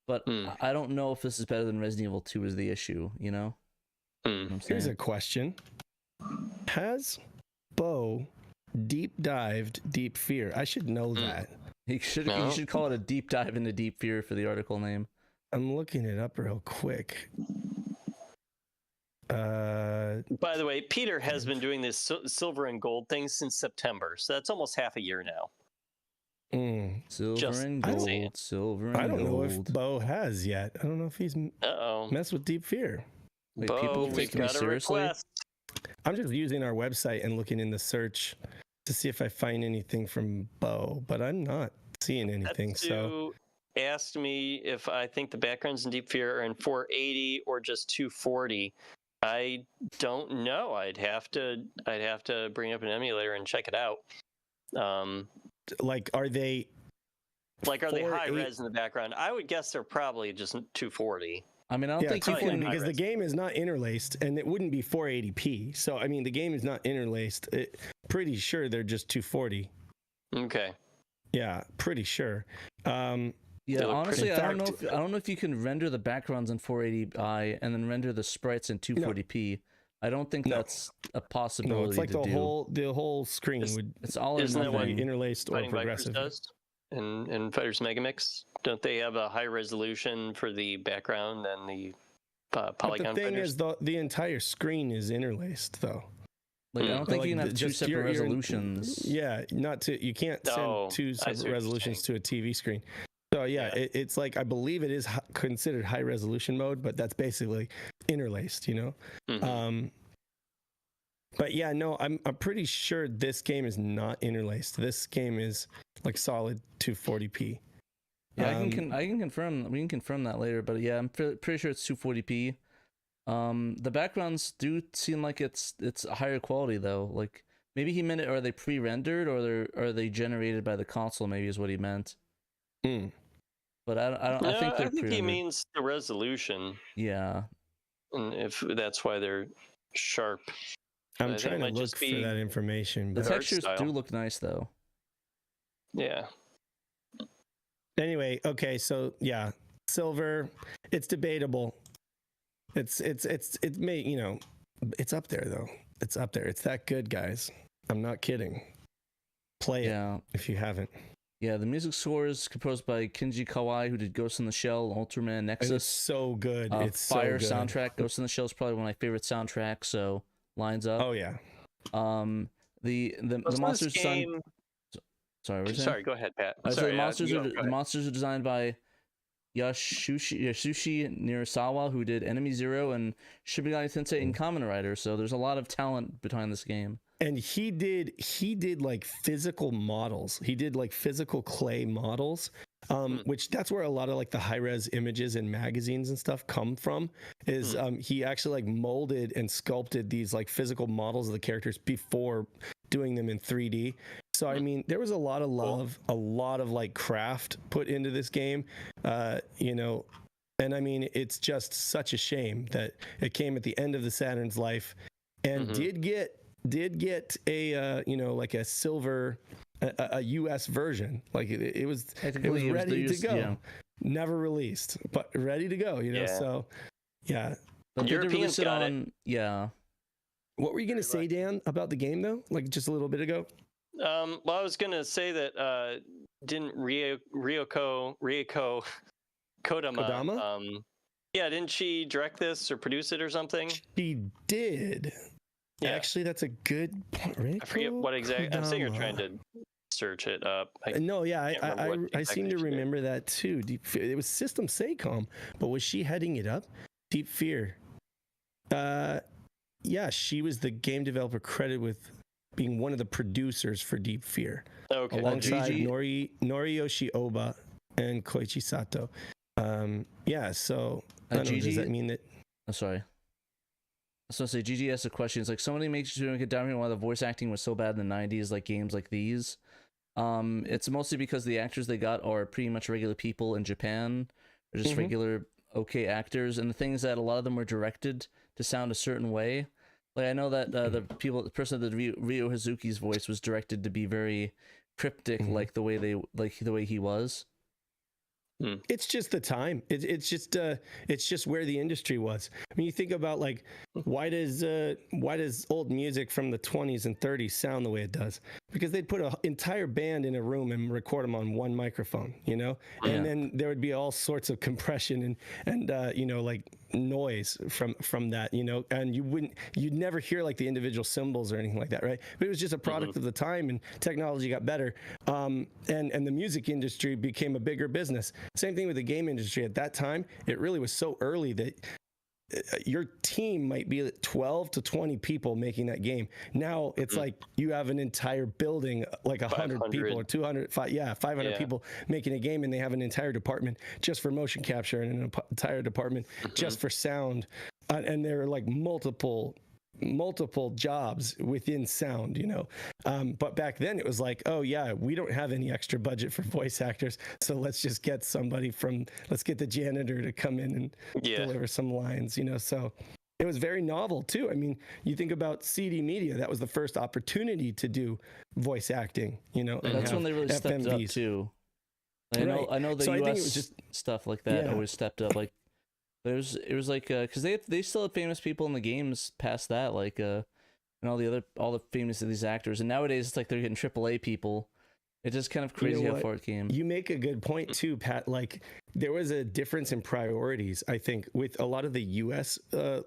but I don't know if this is better than Resident Evil 2 is the issue. Here's a question: has Bo deep dived Deep Fear? I should know that. You should call it a deep dive into Deep Fear for the article name. I'm looking it up real quick. By the way, Peter has been doing this silver and gold thing since September, so that's almost half a year now. Silver and gold. I don't know if Bo has yet. I don't know if he's messed with Deep Fear. Wait, Bo, people take me seriously? Request. I'm just using our website and looking in the search to see if I find anything from Bo, but I'm not seeing anything. So asked me if I think the backgrounds in Deep Fear are in 480 or just 240. I don't know. I'd have to bring up an emulator and check it out. Are they high res in the background? I would guess they're probably just 240. I mean, I don't think 240 because the game is not interlaced, and it wouldn't be 480p. So I mean, the game is not interlaced. Pretty sure they're just 240. Okay. Yeah, pretty sure. Yeah, honestly, I don't know if you can render the backgrounds in 480i and then render the sprites in 240p. I don't think that's a possibility. No, it's like the whole screen it's all isn't that what interlaced or progressive. Does? In Fighters Megamix, don't they have a high resolution for the background and the polygon? But the thing fighters? is, the entire screen is interlaced, though. Like, I don't think you can have two separate resolutions. Yeah, you can't send two separate resolutions to a TV screen. So it's like, I believe it is considered high resolution mode, but that's basically interlaced, But yeah, no, I'm pretty sure this game is not interlaced. This game is like solid 240p. Yeah, I can confirm. We can confirm that later. But yeah, I'm pretty sure it's 240p. The backgrounds do seem like it's higher quality though. Like maybe he meant it. Are they pre-rendered or are they generated by the console? Maybe is what he meant. But I think he means the resolution. Yeah. And if that's why they're sharp. I'm trying to look for that information. The textures do look nice though. Yeah. Anyway, okay, so yeah, silver. It's debatable. It's up there though. It's up there. It's that good, guys. I'm not kidding. Play Yeah. it if you haven't. Yeah, the music score is composed by Kinji Kawai, who did Ghost in the Shell, Ultraman, And Nexus. it's so good. It's Fire so good. soundtrack. Ghost in the Shell is probably one of my favorite soundtracks, so lines up. Oh yeah. The monsters game... Sorry, go ahead, Pat. The monsters are designed by Yasushi Nirasawa, who did Enemy Zero and Shibigami Tensei and Kamen Rider. So there's a lot of talent behind this game. And he did like physical models. He did like physical clay models, which that's where a lot of like the high res images in magazines and stuff come from. Is he actually like molded and sculpted these like physical models of the characters before doing them in 3D. So I mean, there was a lot of love, a lot of like craft put into this game, you know. And I mean, it's just such a shame that it came at the end of the Saturn's life, and did get a you know, like a silver, a US version. Like it was ready to go. Yeah. Never released, but ready to go. You know, so yeah. But Europeans got it. Yeah. What were you gonna say, Dan, about the game though? Like just a little bit ago. Well, I was gonna say that didn't Ryoko Kodama? Yeah, didn't she direct this or produce it or something? She did. Yeah. Actually, that's a good point. I forget what exactly. I'm sitting here trying to search it up. No, yeah, I seem to remember that too. It was System Saycom, but was she heading it up? Deep Fear. Yeah, she was the game developer credited with being one of the producers for Deep Fear. Okay. Alongside Noriyoshi Oba and Koichi Sato. Yeah, so I don't know, does that mean that... I'm sorry. So say GG asked a question. It's like somebody makes you get down here why the voice acting was so bad in the 90s, like games like these. It's mostly because the actors they got are pretty much regular people in Japan. They're just regular okay actors, and the thing is that a lot of them were directed to sound a certain way. Like I know that the person that did Ryo Hazuki's voice was directed to be very cryptic, like the way he was. It's just the time. It's just where the industry was. I mean, you think about like why does old music from the 20s and 30s sound the way it does? Because they'd put an entire band in a room and record them on one microphone, you know, and then there would be all sorts of compression and you know, like noise from that, you know, and you'd never hear like the individual cymbals or anything like that, right? But it was just a product of the time, and technology got better, and the music industry became a bigger business. Same thing with the game industry. At that time, it really was so early that your team might be 12 to 20 people making that game. Now it's like you have an entire building, like 100 people or 200, 500 people making a game, and they have an entire department just for motion capture and an entire department just for sound. And there are like multiple jobs within sound, you know. But back then it was like, oh yeah, we don't have any extra budget for voice actors, so let's just get let's get the janitor to come in and deliver some lines, you know. So it was very novel too. I mean, you think about CD Media, that was the first opportunity to do voice acting, you know. And that's when they really stepped up too. I know the US stuff like that always stepped up. Like it was like because they still had famous people in the games past that, like and all the famous of these actors, and nowadays it's like they're getting AAA people. It's just kind of crazy how far it came. You make a good point too, Pat. Like there was a difference in priorities, I think, with a lot of the US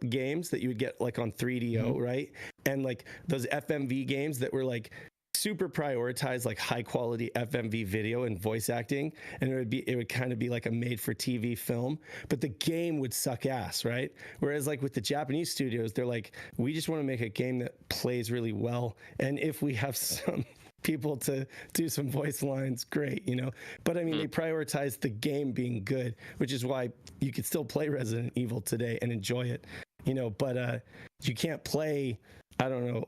games that you would get like on 3DO, right? And like those FMV games that were like super prioritized, like high quality FMV video and voice acting, and it would kind of be like a made for TV film, but the game would suck ass, right? Whereas like with the Japanese studios, they're like, we just want to make a game that plays really well, and if we have some people to do some voice lines, great, you know. But I mean, they prioritize the game being good, which is why you could still play Resident Evil today and enjoy it, you know. But you can't play, I don't know,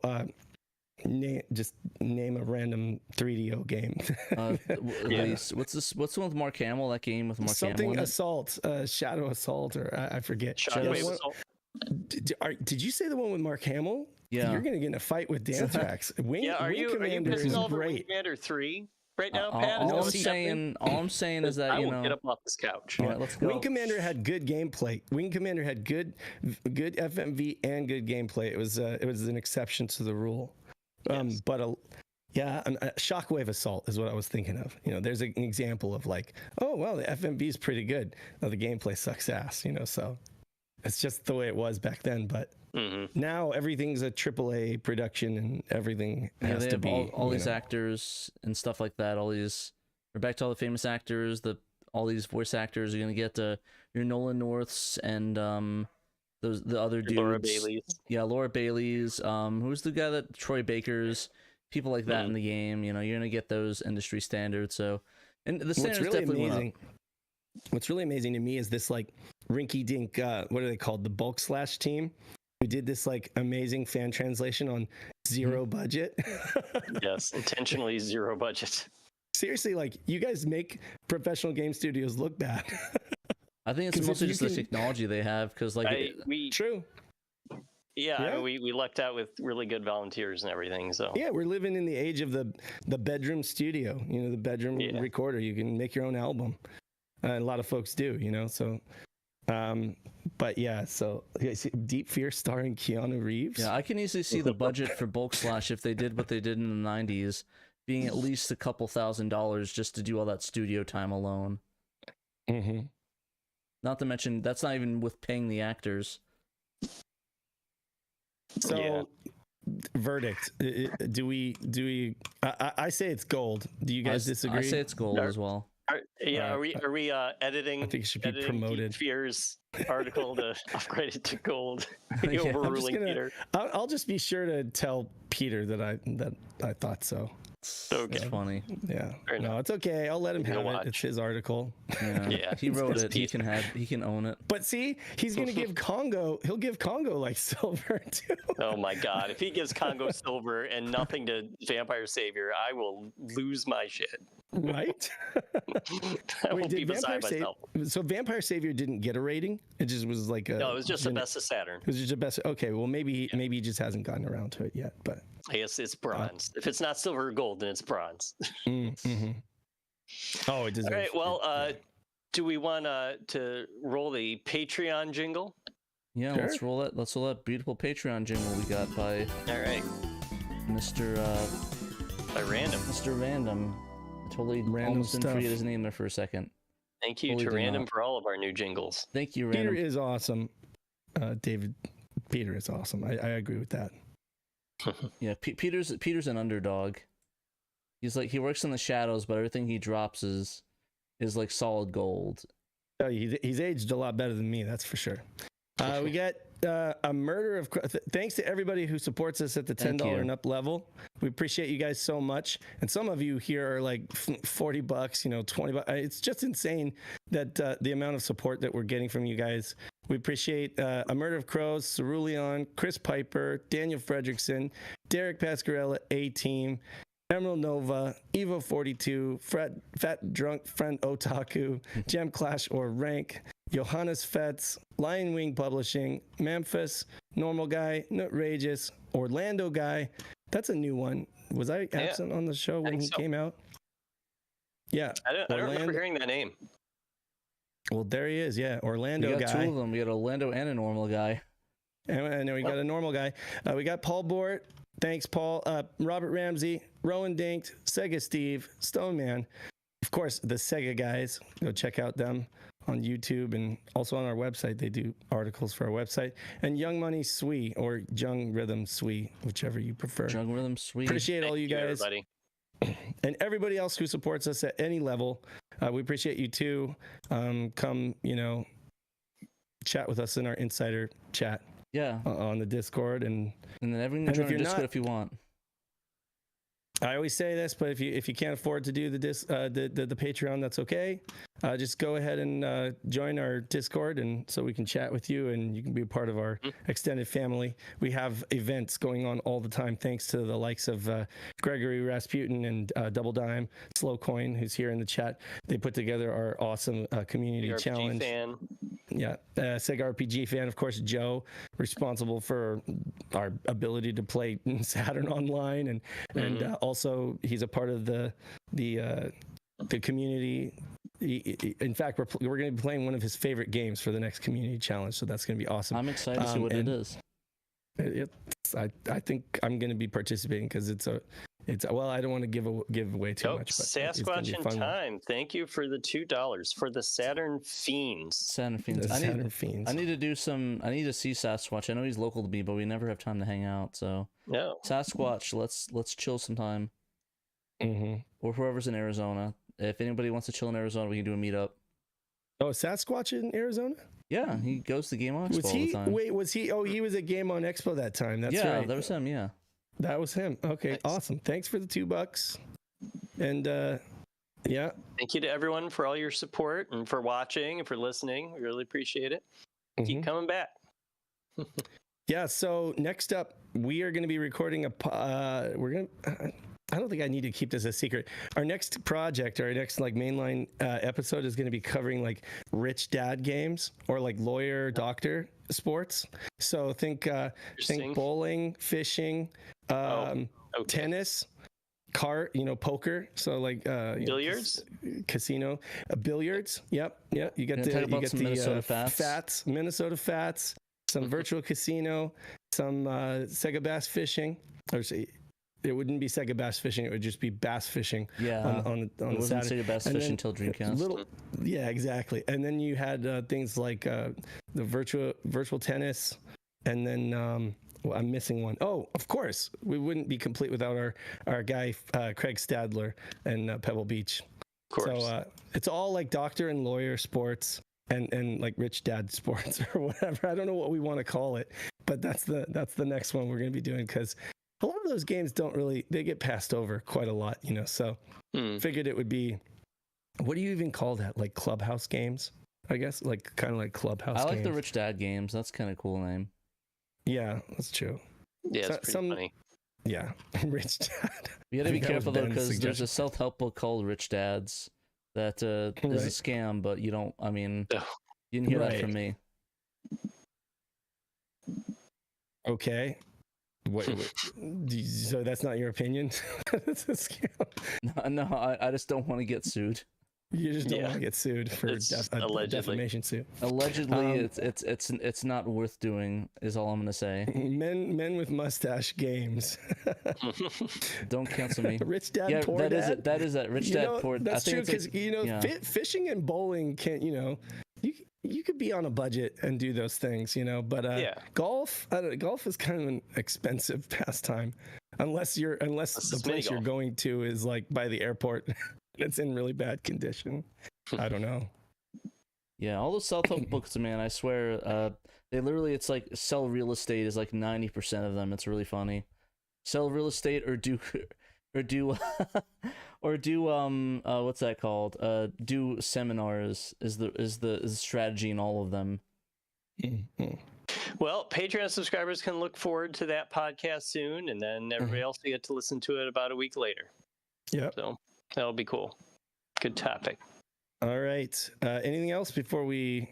just name a random 3DO game. What's the one with Mark Hamill? That game with Mark Something Hamill? Assault, Shadow Assault, or I forget. Assault. Did you say the one with Mark Hamill? Yeah. You're gonna get in a fight with Danthrax. Are you pissed off at Wing Commander 3 right now, Pat? All I'm saying is that I will get up off this couch. All right, let's go. Wing Commander had good gameplay. Wing Commander had good FMV and good gameplay. It was an exception to the rule. Yes. But a shockwave assault is what I was thinking of. There's an example of like, oh well, the FMV is pretty good. Oh, the gameplay sucks ass. So it's just the way it was back then. But now everything's a AAA production and everything has they to have be all these actors and stuff like that. We're back to all the famous actors. All these voice actors are gonna get your Nolan Norths and the other dudes. Laura Bailey's. Yeah, Laura Bailey's. Who's the guy that Troy Baker's? People like that in the game. You're gonna get those industry standards. So, and the standards definitely went up. What's really amazing to me is this like rinky-dink. What are they called? The bulk slash team. Who did this like amazing fan translation on zero budget? Yes, intentionally zero budget. Seriously, like you guys make professional game studios look bad. I think it's mostly just the technology they have, because true. Yeah, I mean, we lucked out with really good volunteers and everything. So yeah, we're living in the age of the bedroom studio. The bedroom recorder. You can make your own album. A lot of folks do. So. But yeah, so Deep Fear starring Keanu Reeves. Yeah, I can easily see the budget for Bulk Slash, if they did what they did in the 90s, being at least a couple $1,000s just to do all that studio time alone. Not to mention, that's not even with paying the actors. So, verdict. Do we? I say it's gold. Do you guys disagree? I say it's gold as well. Are we editing? I think it should be promoted. Deep Fear's article to upgrade it to gold. Overruling Peter. I'll just be sure to tell Peter that I thought so. Okay. It's funny. Yeah. No, it's okay. I'll let him have it. It's his article. Yeah. He wrote it. He can own it. But see, he's gonna give Congo. He'll give Congo like silver too. Oh my God! If he gives Congo silver and nothing to Vampire Savior, I will lose my shit. Right? I won't be beside myself. So Vampire Savior didn't get a rating. It just was like no. It was just the best of Saturn. It was just the best. Okay. Well, maybe he just hasn't gotten around to it yet. But I guess it's bronze. If it's not silver or gold, then it's bronze. Oh, it deserves. All right. Well, do we want to roll the Patreon jingle? Yeah, sure. Let's roll that beautiful Patreon jingle we got by. All right. Mr. By Random. Mr. Random. I totally almost didn't forget his name there for a second. Thank you to Random for all of our new jingles. Thank you, Random. Peter is awesome. David, Peter is awesome. I agree with that. Yeah, Peter's an underdog. He's like, he works in the shadows, but everything he drops is like solid gold. Oh, he's aged a lot better than me, that's for sure. We got a murder of. Thanks to everybody who supports us at the $10 and up level. We appreciate you guys so much. And some of you here are like $40, $20. It's just insane that the amount of support that we're getting from you guys. We appreciate A Murder of Crows, Cerulean, Chris Piper, Daniel Fredrickson, Derek Pascarella, A-Team, Emerald Nova, Evo 42, Fat Drunk Friend Otaku, Gem Clash or Rank, Johannes Fetz, Lion Wing Publishing, Memphis, Normal Guy, Nutrageous, Orlando Guy. That's a new one. Was I absent on the show when he came out? Yeah. I don't remember hearing that name. Well, there he is. Yeah, Orlando Guy. We got two of them. We got Orlando and a Normal Guy. And then we got a Normal Guy. We got Paul Bort. Thanks, Paul. Robert Ramsey, Rowan Dinked, Sega Steve, Stoneman. Of course, the Sega guys. Go check out them on YouTube and also on our website. They do articles for our website. And Young Money Swee, or Jung Rhythm Swee, whichever you prefer. Jung Rhythm Swee. Appreciate all you guys. Everybody. And everybody else who supports us at any level. We appreciate you too. Come, chat with us in our insider chat. Yeah. On the Discord. And then everyone can join our Discord if you want. I always say this, but if you can't afford to do the Patreon, that's okay. Just go ahead and join our Discord, and so we can chat with you, and you can be a part of our extended family. We have events going on all the time, thanks to the likes of Gregory Rasputin and Double Dime, Slow Coin, who's here in the chat. They put together our awesome community RPG challenge. Fan. Yeah, Sega RPG fan, of course. Joe, responsible for our ability to play Saturn online, and also he's a part of the community. In fact, we're going to be playing one of his favorite games for the next community challenge, so that's going to be awesome. I'm excited to see what it is. I think I'm going to be participating because it's well, I don't want to give away too much. But Sasquatch in Time. Thank you for the $2 for the Saturn Fiends. Saturn Fiends. I need to do some. I need to see Sasquatch. I know he's local to me, but we never have time to hang out. So no, Sasquatch. Let's chill sometime. Mm-hmm. Or whoever's in Arizona. If anybody wants to chill in Arizona, we can do a meetup. Oh, Sasquatch in Arizona? Yeah, he goes to Game On Expo all the time. Wait, was he? Oh, he was at Game On Expo that time. That's right. Yeah, that was him. Yeah, that was him. Okay, nice. Awesome. Thanks for the $2. And yeah. Thank you to everyone for all your support and for watching and for listening. We really appreciate it. Mm-hmm. Keep coming back. Yeah. So next up, we are going to be recording I don't think I need to keep this a secret. Our next project, or our next like mainline episode, is going to be covering like rich dad games or like lawyer doctor sports. So think bowling, fishing, tennis, poker. So like billiards, casino, billiards. Yep. You get the Minnesota Fats, some virtual casino, some Sega Bass fishing. It wouldn't be Sega Bass Fishing. It would just be bass fishing. Yeah, on it wasn't Sega Bass Fishing until Dreamcast. Yeah, exactly. And then you had things like the virtual tennis, and then I'm missing one. Oh, of course, we wouldn't be complete without our guy Craig Stadler and Pebble Beach. Of course. So it's all like doctor and lawyer sports and like rich dad sports or whatever. I don't know what we want to call it, but that's the next one we're going to be doing, because a lot of those games they get passed over quite a lot, so figured it would be, what do you even call that? Like clubhouse games, I guess, like kind of like clubhouse games. I like the Rich Dad games. That's kind of cool name. Yeah, that's true. Yeah, it's pretty funny. Yeah, Rich Dad. You gotta be careful though, because there's a self-help book called Rich Dads that is a scam, but you don't, you didn't hear that from me. Okay. Wait, so that's not your opinion? That's a scam. No, I just don't want to get sued. You just don't want to get sued for a defamation suit. Allegedly, it's not worth doing, is all I'm gonna say. Men with mustache games. Don't cancel me. Rich Dad, Poor Dad. That is it. Rich Dad, Poor Dad. That's true, because fishing and bowling can't. You could be on a budget and do those things, but golf is kind of an expensive pastime, unless the place you're going to is like by the airport and it's in really bad condition. I don't know. Yeah, all those self-help books, man, I swear, they literally, it's like sell real estate is like 90% of them. It's really funny. Sell real estate or do what's that called? Do seminars is the strategy in all of them. Well, Patreon subscribers can look forward to that podcast soon, and then everybody else will get to listen to it about a week later. Yeah. So that'll be cool. Good topic. All right. Anything else before we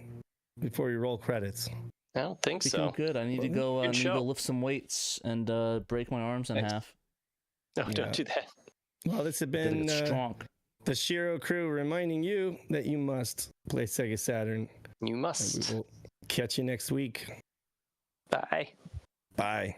roll credits? I don't think so. Good. I need to go. Lift some weights and break my arms in half. No, don't do that. Well, this has been the SHIRO crew reminding you that you must play Sega Saturn. You must. And we will catch you next week. Bye. Bye.